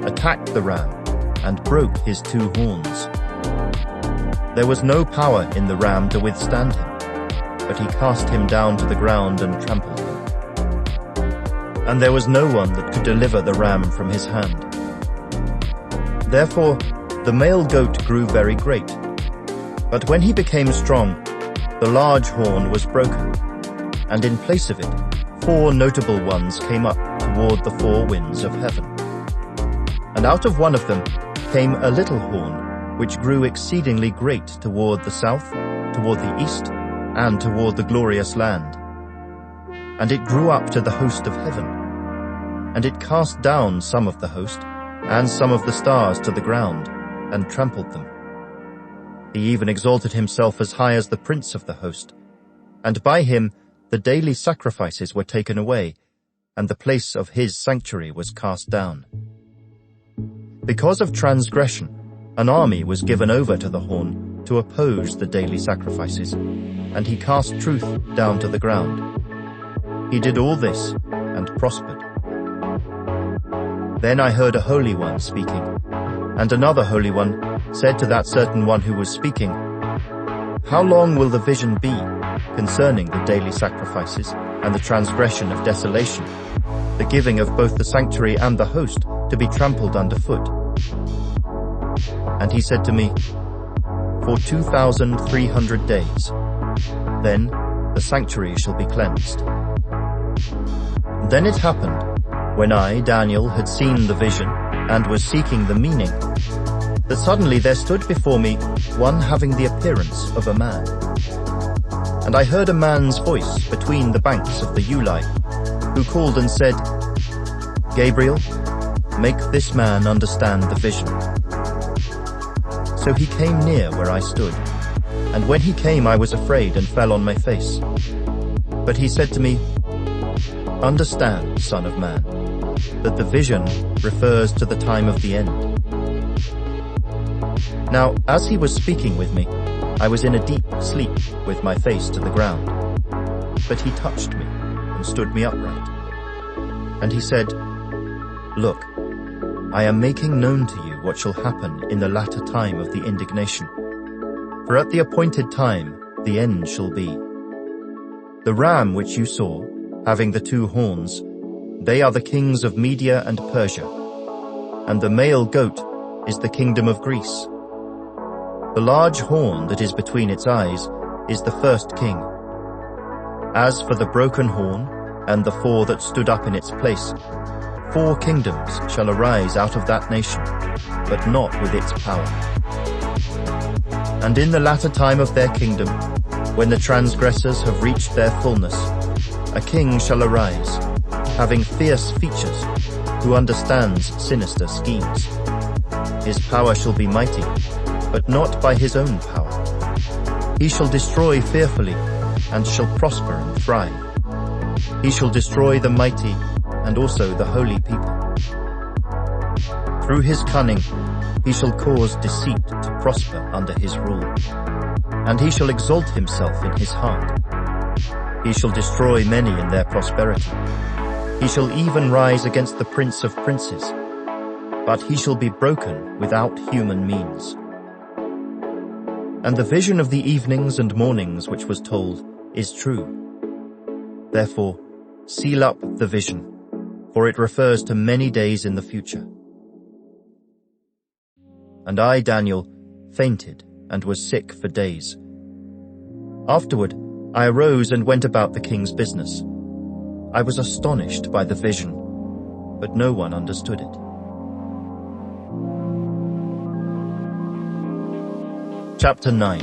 A: attacked the ram, and broke his 2 horns. There was no power in the ram to withstand him, but he cast him down to the ground and trampled him. And there was no one that could deliver the ram from his hand. Therefore the male goat grew very great. But when he became strong, the large horn was broken, and in place of it 4 notable ones came up toward the 4 winds of heaven. And out of one of them came a little horn, which grew exceedingly great toward the south, toward the east, and toward the glorious land. And it grew up to the host of heaven. And it cast down some of the host, and some of the stars to the ground, and trampled them. He even exalted himself as high as the prince of the host, and by him the daily sacrifices were taken away, and the place of his sanctuary was cast down. Because of transgression, an army was given over to the horn to oppose the daily sacrifices, and he cast truth down to the ground. He did all this and prospered. Then I heard a holy one speaking, and another holy one said to that certain one who was speaking, "How long will the vision be concerning the daily sacrifices and the transgression of desolation, the giving of both the sanctuary and the host to be trampled underfoot?" And he said to me, "For 2,300 days. Then the sanctuary shall be cleansed." Then it happened, when I, Daniel, had seen the vision and was seeking the meaning, that suddenly there stood before me one having the appearance of a man. And I heard a man's voice between the banks of the Ulai, who called and said, "Gabriel, make this man understand the vision." So he came near where I stood, and when he came I was afraid and fell on my face. But he said to me, "Understand, Son of Man, that the vision refers to the time of the end." Now, as he was speaking with me, I was in a deep sleep with my face to the ground. But he touched me and stood me upright. And he said, "Look, I am making known to you what shall happen in the latter time of the indignation. For at the appointed time the end shall be. The ram which you saw, having the 2 horns, they are the kings of Media and Persia, and the male goat is the kingdom of Greece. The large horn that is between its eyes is the first king. As for the broken horn and the 4 that stood up in its place, 4 kingdoms shall arise out of that nation, but not with its power. And in the latter time of their kingdom, when the transgressors have reached their fullness, a king shall arise, having fierce features, who understands sinister schemes. His power shall be mighty, but not by his own power. He shall destroy fearfully, and shall prosper and thrive. He shall destroy the mighty, and also the holy people. Through his cunning, he shall cause deceit to prosper under his rule, and he shall exalt himself in his heart. He shall destroy many in their prosperity. He shall even rise against the prince of princes, but he shall be broken without human means. And the vision of the evenings and mornings which was told is true. Therefore, seal up the vision, for it refers to many days in the future. And I, Daniel, fainted and was sick for days. Afterward, I arose and went about the king's business. I was astonished by the vision, but no one understood it. Chapter 9.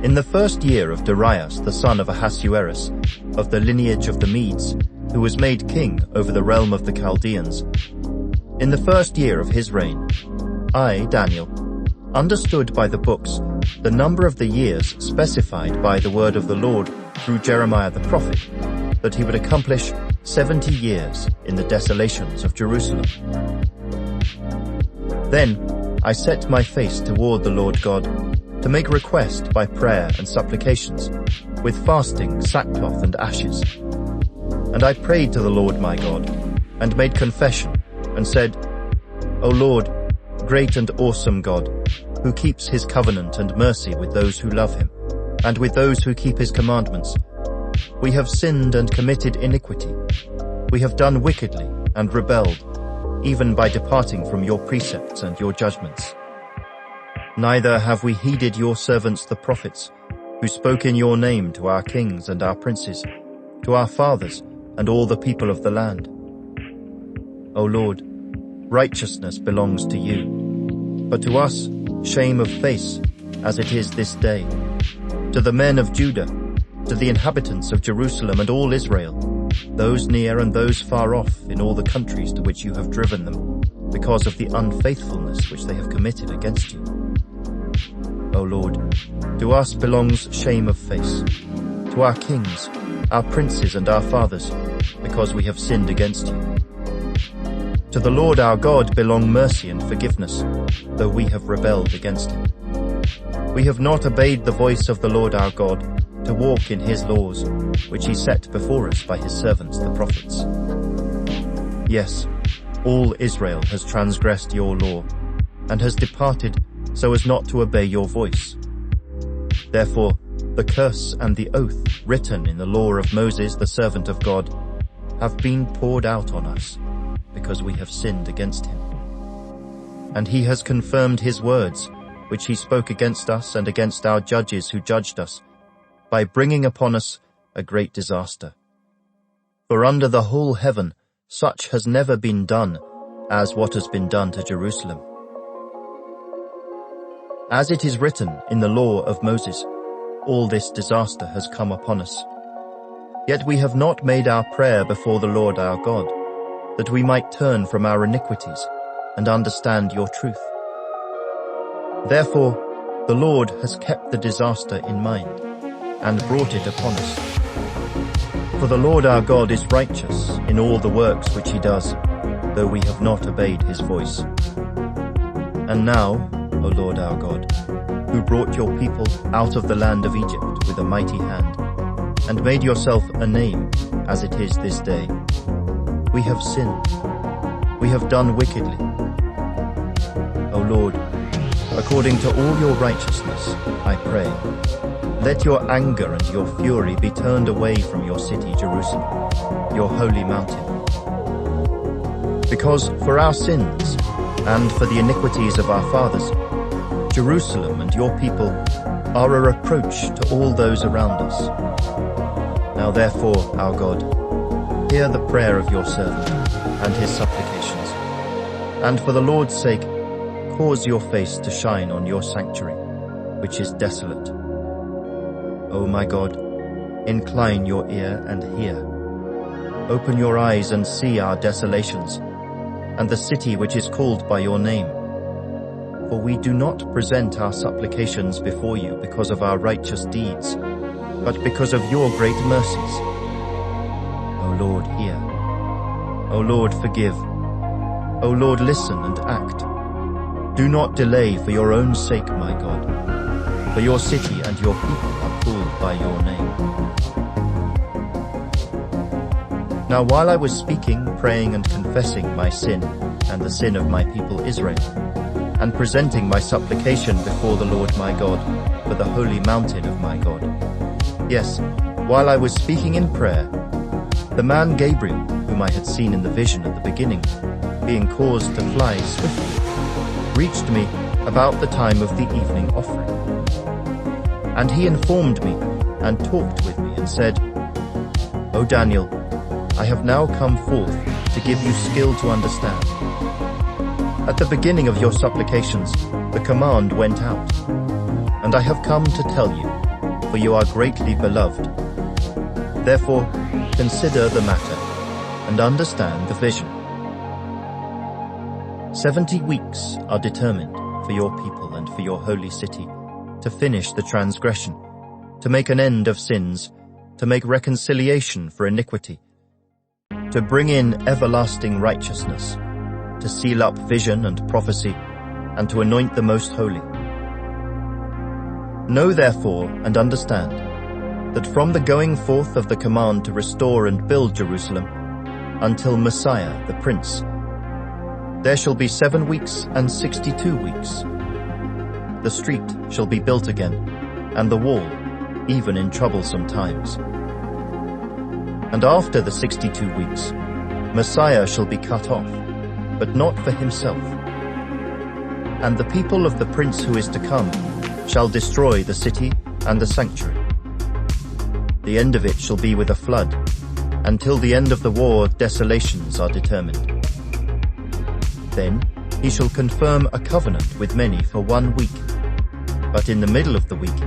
A: In the first year of Darius, the son of Ahasuerus, of the lineage of the Medes, who was made king over the realm of the Chaldeans, in the first year of his reign, I, Daniel, understood by the books the number of the years specified by the word of the Lord through Jeremiah the prophet, that he would accomplish 70 years in the desolations of Jerusalem. Then I set my face toward the Lord God to make request by prayer and supplications, with fasting, sackcloth, and ashes. And I prayed to the Lord my God, and made confession, and said, O Lord, great and awesome God, who keeps his covenant and mercy with those who love him, and with those who keep his commandments, we have sinned and committed iniquity. We have done wickedly and rebelled, even by departing from your precepts and your judgments. Neither have we heeded your servants the prophets, who spoke in your name to our kings and our princes, to our fathers and all the people of the land. O Lord, righteousness belongs to you, but to us shame of face, as it is this day. To the men of Judah, to the inhabitants of Jerusalem and all Israel, those near and those far off in all the countries to which you have driven them, because of the unfaithfulness which they have committed against you. O Lord, to us belongs shame of face, to our kings, our princes and our fathers, because we have sinned against you. To the Lord our God belong mercy and forgiveness, though we have rebelled against him. We have not obeyed the voice of the Lord our God, to walk in his laws, which he set before us by his servants the prophets. Yes, all Israel has transgressed your law, and has departed so as not to obey your voice. Therefore, the curse and the oath written in the law of Moses, the servant of God, have been poured out on us, because we have sinned against him. And he has confirmed his words, which he spoke against us and against our judges who judged us, by bringing upon us a great disaster. For under the whole heaven such has never been done as what has been done to Jerusalem. As it is written in the law of Moses, all this disaster has come upon us. Yet we have not made our prayer before the Lord our God, that we might turn from our iniquities and understand your truth. Therefore, the Lord has kept the disaster in mind and brought it upon us. For the Lord our God is righteous in all the works which he does, though we have not obeyed his voice. And now, O Lord our God, who brought your people out of the land of Egypt with a mighty hand, and made yourself a name, as it is this day, we have sinned, we have done wickedly. O Lord, according to all your righteousness, I pray, let your anger and your fury be turned away from your city, Jerusalem, your holy mountain. Because for our sins, and for the iniquities of our fathers, Jerusalem and your people are a reproach to all those around us. Now therefore, our God, hear the prayer of your servant and his supplications, and for the Lord's sake, cause your face to shine on your sanctuary, which is desolate. O my God, incline your ear and hear. Open your eyes and see our desolations, and the city which is called by your name. For we do not present our supplications before you because of our righteous deeds, but because of your great mercies. O Lord, hear. O Lord, forgive. O Lord, listen and act. Do not delay for your own sake, my God, for your city and your people are called by your name. Now while I was speaking, praying and confessing my sin and the sin of my people Israel, and presenting my supplication before the Lord my God for the holy mountain of my God, yes, while I was speaking in prayer, the man Gabriel, whom I had seen in the vision at the beginning, being caused to fly swiftly, reached me about the time of the evening offering. And he informed me and talked with me and said, "O Daniel, I have now come forth to give you skill to understand. At the beginning of your supplications, the command went out, and I have come to tell you, for you are greatly beloved. Therefore, consider the matter and understand the vision. 70 weeks are determined for your people and for your holy city, to finish the transgression, to make an end of sins, to make reconciliation for iniquity, to bring in everlasting righteousness, to seal up vision and prophecy, and to anoint the most holy. Know therefore and understand that from the going forth of the command to restore and build Jerusalem until Messiah the Prince, there shall be 7 weeks and 62 weeks. The street shall be built again, and the wall, even in troublesome times. And after the 62 weeks, Messiah shall be cut off, but not for himself. And the people of the prince who is to come shall destroy the city and the sanctuary. The end of it shall be with a flood. Until the end of the war, desolations are determined. Then he shall confirm a covenant with many for 1 week. But in the middle of the week,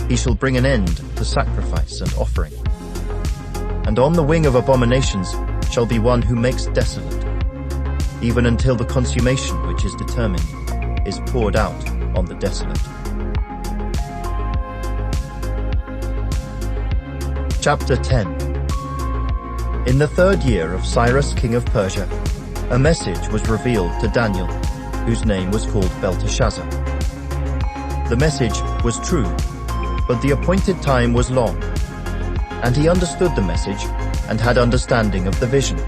A: he shall bring an end to sacrifice and offering. And on the wing of abominations shall be one who makes desolate, even until the consummation which is determined is poured out on the desolate. Chapter 10. In the 3rd year of Cyrus king of Persia, a message was revealed to Daniel, whose name was called Belteshazzar. The message was true, but the appointed time was long, and he understood the message and had understanding of the vision.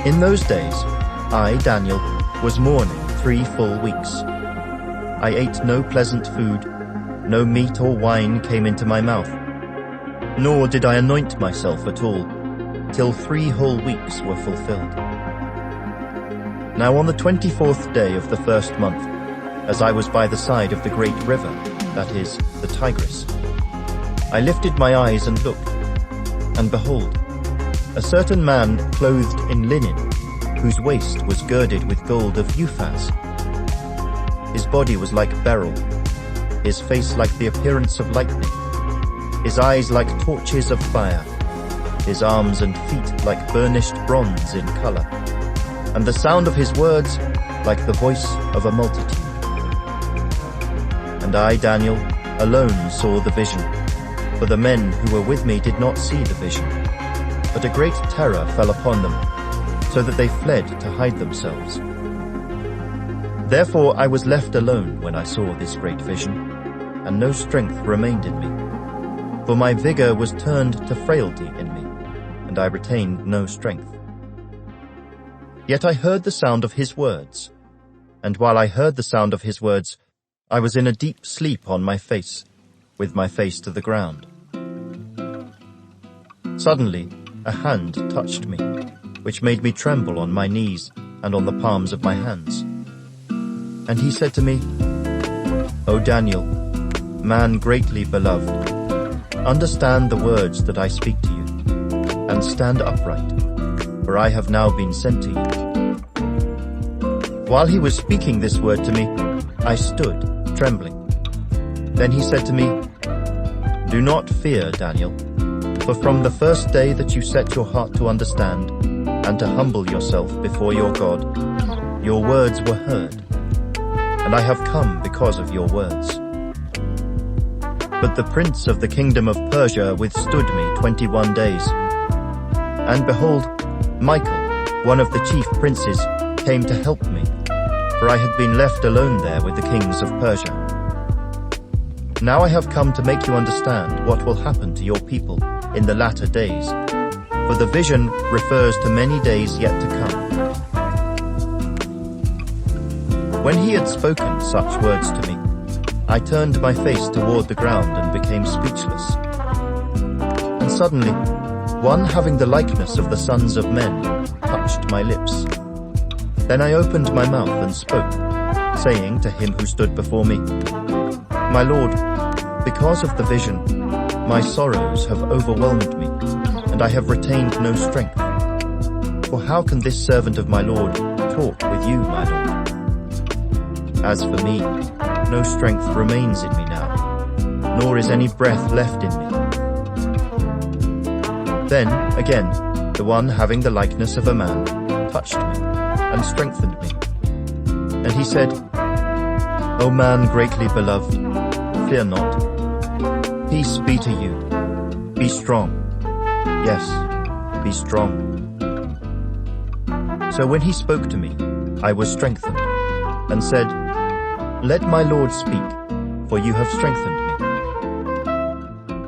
A: In those days, I, Daniel, was mourning 3 full weeks. I ate no pleasant food, no meat or wine came into my mouth, nor did I anoint myself at all, till 3 whole weeks were fulfilled. Now on the 24th day of the 1st month, as I was by the side of the great river, that is, the Tigris, I lifted my eyes and looked, and behold, a certain man clothed in linen, whose waist was girded with gold of Uphaz. His body was like beryl, his face like the appearance of lightning, his eyes like torches of fire, his arms and feet like burnished bronze in color, and the sound of his words like the voice of a multitude. And I, Daniel, alone saw the vision, for the men who were with me did not see the vision. But a great terror fell upon them, so that they fled to hide themselves. Therefore I was left alone when I saw this great vision, and no strength remained in me. For my vigor was turned to frailty in me, and I retained no strength. Yet I heard the sound of his words, and while I heard the sound of his words, I was in a deep sleep on my face, with my face to the ground. Suddenly a hand touched me, which made me tremble on my knees and on the palms of my hands. And he said to me, "O Daniel, man greatly beloved, understand the words that I speak to you, and stand upright, for I have now been sent to you." While he was speaking this word to me, I stood, trembling. Then he said to me, "Do not fear, Daniel, for from the first day that you set your heart to understand and to humble yourself before your God, your words were heard, and I have come because of your words. But the prince of the kingdom of Persia withstood me 21 days. And behold, Michael, one of the chief princes, came to help me, for I had been left alone there with the kings of Persia. Now I have come to make you understand what will happen to your people in the latter days, for the vision refers to many days yet to come." When he had spoken such words to me, I turned my face toward the ground and became speechless. And suddenly one having the likeness of the sons of men touched my lips. Then I opened my mouth and spoke, saying to him who stood before me, My Lord, because of the vision, my sorrows have overwhelmed me, and I have retained no strength. For how can this servant of my Lord talk with you, my Lord? As for me, no strength remains in me now, nor is any breath left in me. Then, again, the one having the likeness of a man touched me and strengthened me. And he said, O man greatly beloved, fear not. Peace be to you. Be strong. Yes, be strong. So when he spoke to me, I was strengthened, and said, Let my Lord speak, for you have strengthened me.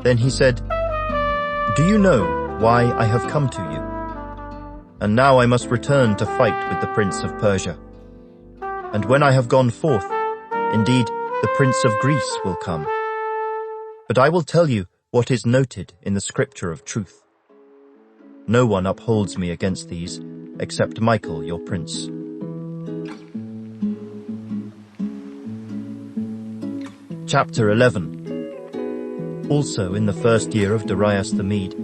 A: Then he said, Do you know why I have come to you? And now I must return to fight with the prince of Persia. And when I have gone forth, indeed, the prince of Greece will come. But I will tell you what is noted in the scripture of truth. No one upholds me against these, except Michael, your prince. Chapter 11. Also in the first year of Darius the Mede,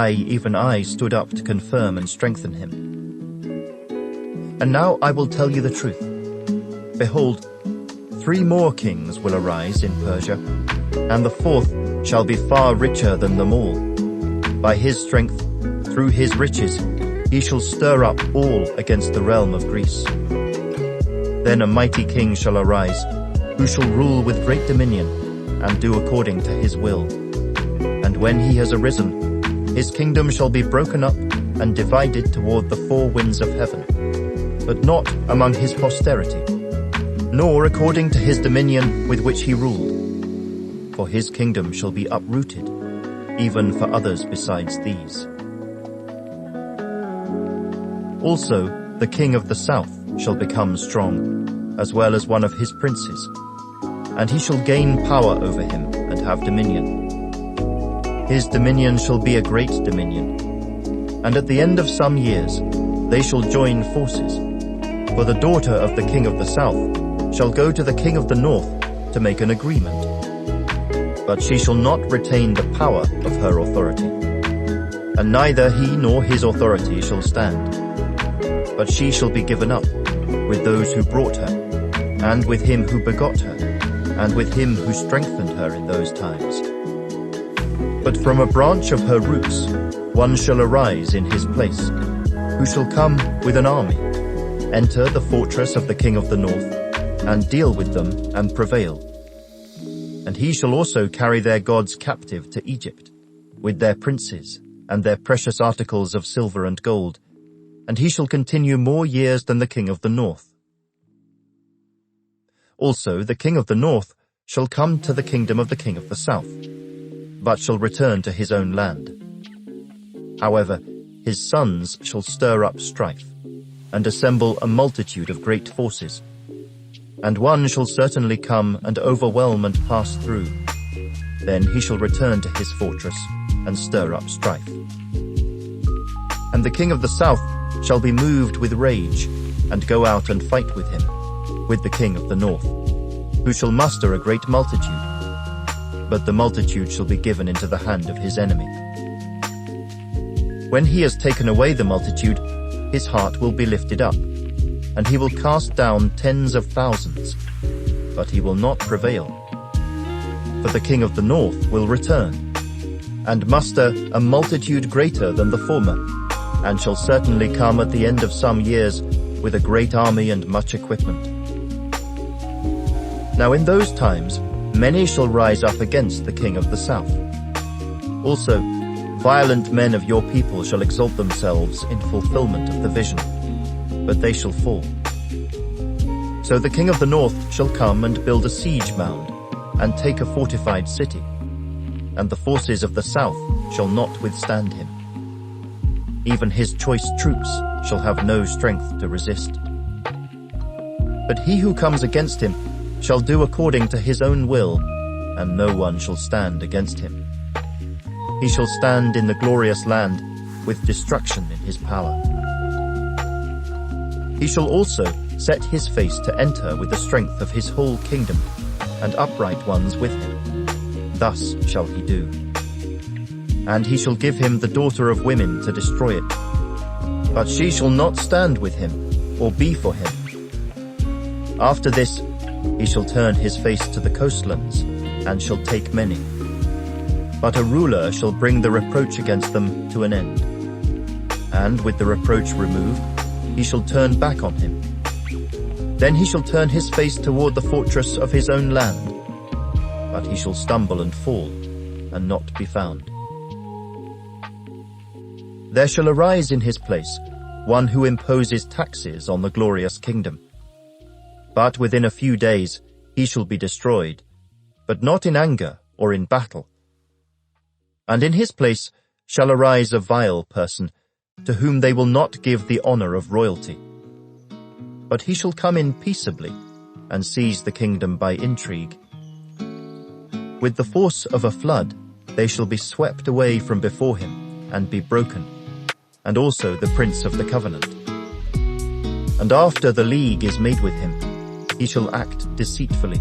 A: even I, stood up to confirm and strengthen him. And now I will tell you the truth. Behold, 3 more kings will arise in Persia, and the 4th shall be far richer than them all. By his strength, through his riches, he shall stir up all against the realm of Greece. Then a mighty king shall arise, who shall rule with great dominion, and do according to his will. And when he has arisen, his kingdom shall be broken up and divided toward the 4 winds of heaven, but not among his posterity, nor according to his dominion with which he ruled. For his kingdom shall be uprooted, even for others besides these. Also, the king of the south shall become strong, as well as one of his princes, and he shall gain power over him and have dominion. His dominion shall be a great dominion, and at the end of some years they shall join forces. For the daughter of the king of the south shall go to the king of the north to make an agreement. But she shall not retain the power of her authority, and neither he nor his authority shall stand. But she shall be given up, with those who brought her, and with him who begot her, and with him who strengthened her in those times. But from a branch of her roots one shall arise in his place, who shall come with an army, enter the fortress of the king of the north, and deal with them and prevail. And he shall also carry their gods captive to Egypt, with their princes, and their precious articles of silver and gold, and he shall continue more years than the king of the north. Also the king of the north shall come to the kingdom of the king of the south, but shall return to his own land. However, his sons shall stir up strife, and assemble a multitude of great forces. And one shall certainly come and overwhelm and pass through. Then he shall return to his fortress, and stir up strife. And the king of the south shall be moved with rage, and go out and fight with him, with the king of the north, who shall muster a great multitude. But the multitude shall be given into the hand of his enemy. When he has taken away the multitude, his heart will be lifted up, and he will cast down tens of thousands, but he will not prevail. For the king of the north will return, and muster a multitude greater than the former, and shall certainly come at the end of some years with a great army and much equipment. Now in those times many shall rise up against the king of the south. Also, violent men of your people shall exalt themselves in fulfillment of the vision, but they shall fall. So the king of the north shall come and build a siege mound, and take a fortified city, and the forces of the south shall not withstand him. Even his choice troops shall have no strength to resist. But he who comes against him shall do according to his own will, and no one shall stand against him. he shall stand in the glorious land with destruction in his power. He shall also set his face to enter with the strength of his whole kingdom, and upright ones with him. Thus shall he do. And he shall give him the daughter of women to destroy it. But she shall not stand with him, or be for him. After this, he shall turn his face to the coastlands, and shall take many. But a ruler shall bring the reproach against them to an end. And with the reproach removed, he shall turn back on him. Then he shall turn his face toward the fortress of his own land. But he shall stumble and fall, and not be found. There shall arise in his place one who imposes taxes on the glorious kingdom. But within a few days he shall be destroyed, but not in anger or in battle. And in his place shall arise a vile person, to whom they will not give the honor of royalty. But he shall come in peaceably, and seize the kingdom by intrigue. With the force of a flood they shall be swept away from before him, and be broken, and also the prince of the covenant. And after the league is made with him, he shall act deceitfully,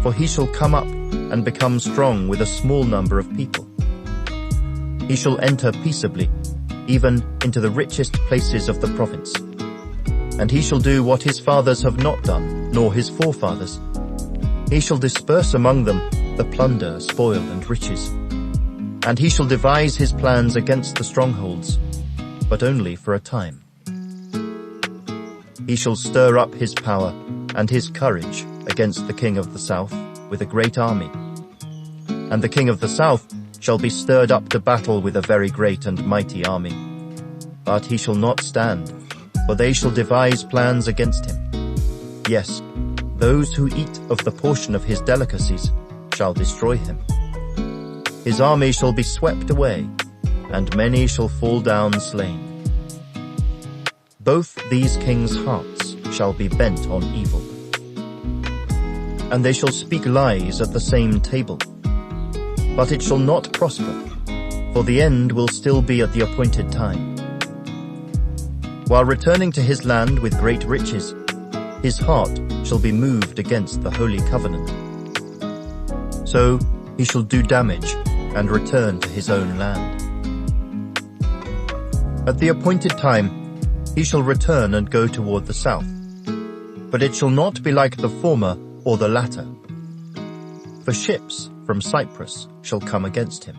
A: for he shall come up and become strong with a small number of people. He shall enter peaceably, even into the richest places of the province. And he shall do what his fathers have not done, nor his forefathers. He shall disperse among them the plunder, spoil, and riches. And he shall devise his plans against the strongholds, but only for a time. He shall stir up his power and his courage against the king of the south with a great army. And the king of the south shall be stirred up to battle with a very great and mighty army. But he shall not stand, for they shall devise plans against him. Yes, those who eat of the portion of his delicacies shall destroy him. His army shall be swept away, and many shall fall down slain. Both these kings' hearts shall be bent on evil, and they shall speak lies at the same table. But it shall not prosper, for the end will still be at the appointed time. While returning to his land with great riches, his heart shall be moved against the holy covenant. So he shall do damage and return to his own land. At the appointed time he shall return and go toward the south, but it shall not be like the former or the latter. For ships from Cyprus shall come against him.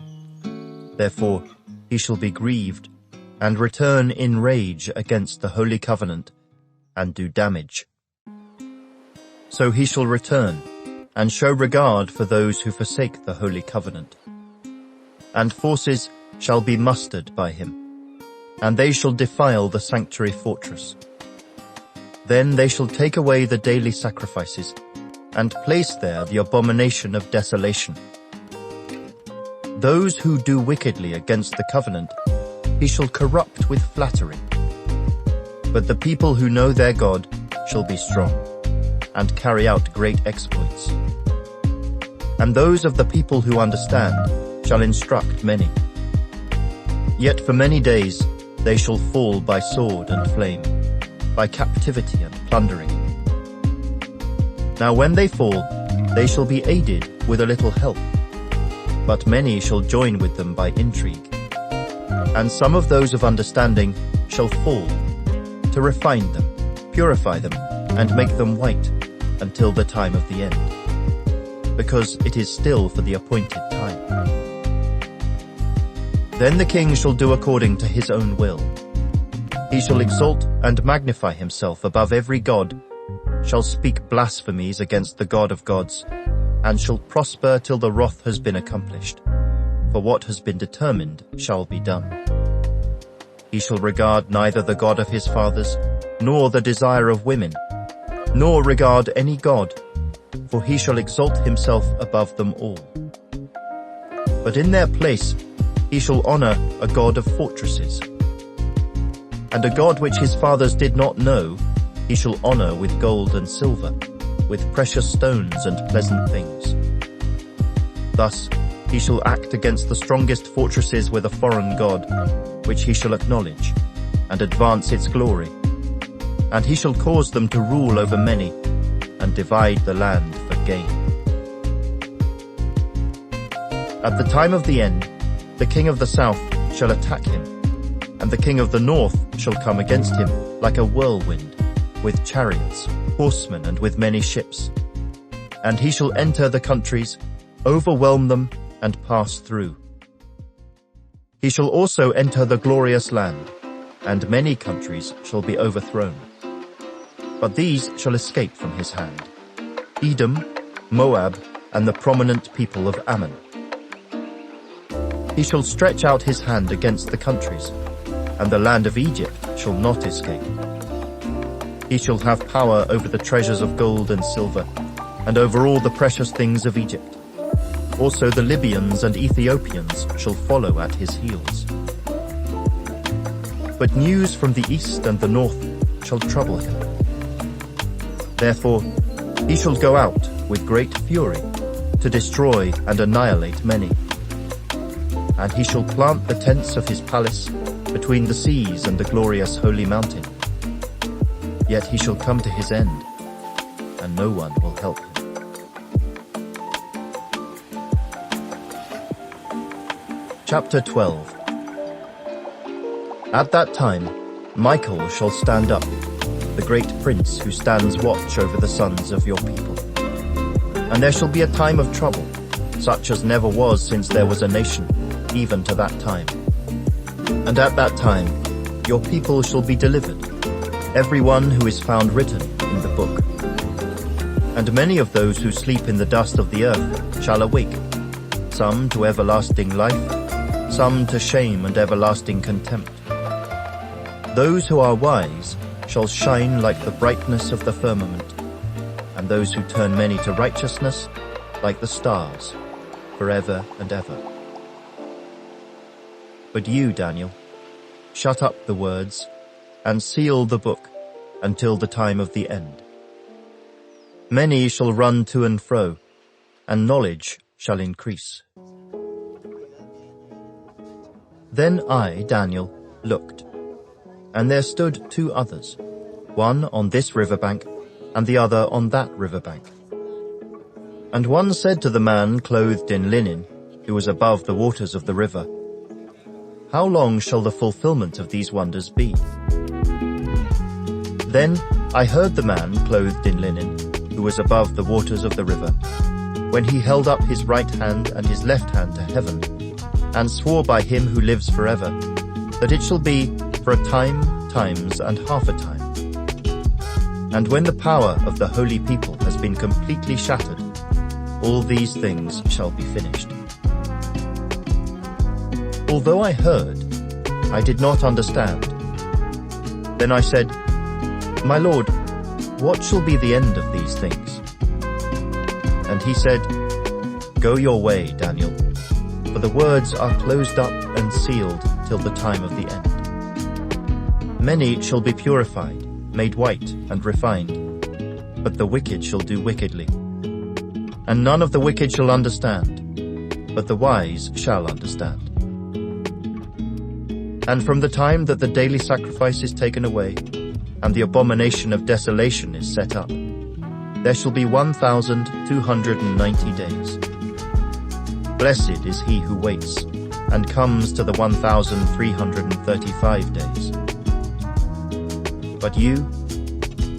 A: Therefore he shall be grieved, and return in rage against the holy covenant, and do damage. So he shall return, and show regard for those who forsake the holy covenant. And forces shall be mustered by him, and they shall defile the sanctuary fortress. Then they shall take away the daily sacrifices, and place there the abomination of desolation. Those who do wickedly against the covenant he shall corrupt with flattery. But the people who know their God shall be strong, and carry out great exploits. And those of the people who understand shall instruct many. Yet for many days they shall fall by sword and flame, by captivity and plundering. Now when they fall, they shall be aided with a little help, but many shall join with them by intrigue. And some of those of understanding shall fall, to refine them, purify them, and make them white, until the time of the end, because it is still for the appointed time. Then the king shall do according to his own will. He shall exalt and magnify himself above every god, shall speak blasphemies against the God of gods, and shall prosper till the wrath has been accomplished. For what has been determined shall be done. He shall regard neither the God of his fathers, nor the desire of women, nor regard any god, for he shall exalt himself above them all. But in their place he shall honor a god of fortresses. And a god which his fathers did not know he shall honor with gold and silver, with precious stones and pleasant things. Thus he shall act against the strongest fortresses with a foreign god, which he shall acknowledge, and advance its glory. And he shall cause them to rule over many, and divide the land for gain. At the time of the end, the king of the south shall attack him, and the king of the north shall come against him like a whirlwind, with chariots, horsemen, and with many ships. And he shall enter the countries, overwhelm them, and pass through. He shall also enter the glorious land, and many countries shall be overthrown. But these shall escape from his hand: Edom, Moab, and the prominent people of Ammon. He shall stretch out his hand against the countries, and the land of Egypt shall not escape. He shall have power over the treasures of gold and silver, and over all the precious things of Egypt. Also the Libyans and Ethiopians shall follow at his heels. But news from the east and the north shall trouble him. Therefore he shall go out with great fury, to destroy and annihilate many. And he shall plant the tents of his palace between the seas and the glorious holy mountain. Yet he shall come to his end, and no one will help him. Chapter 12. At that time Michael shall stand up, the great prince who stands watch over the sons of your people. And there shall be a time of trouble, such as never was since there was a nation, even to that time. And at that time your people shall be delivered, every one who is found written in the book. And many of those who sleep in the dust of the earth shall awake, some to everlasting life, some to shame and everlasting contempt. Those who are wise shall shine like the brightness of the firmament, and those who turn many to righteousness like the stars, forever and ever. But you, Daniel, shut up the words and seal the book until the time of the end. Many shall run to and fro, and knowledge shall increase. Then I, Daniel, looked, and there stood two others, one on this riverbank, and the other on that riverbank. And one said to the man clothed in linen, who was above the waters of the river, "How long shall the fulfillment of these wonders be?" Then I heard the man clothed in linen, who was above the waters of the river, when he held up his right hand and his left hand to heaven, and swore by him who lives forever, that it shall be for a time, times, and half a time. And when the power of the holy people has been completely shattered, all these things shall be finished. Although I heard, I did not understand. Then I said, "My Lord, what shall be the end of these things?" And he said, "Go your way, Daniel, for the words are closed up and sealed till the time of the end. Many shall be purified, made white and refined, but the wicked shall do wickedly. And none of the wicked shall understand, but the wise shall understand. And from the time that the daily sacrifice is taken away, and the abomination of desolation is set up, there shall be 1,290 days. Blessed is he who waits, and comes to the 1,335 days. But you,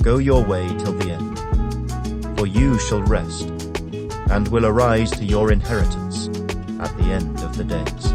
A: go your way till the end, for you shall rest, and will arise to your inheritance at the end of the days.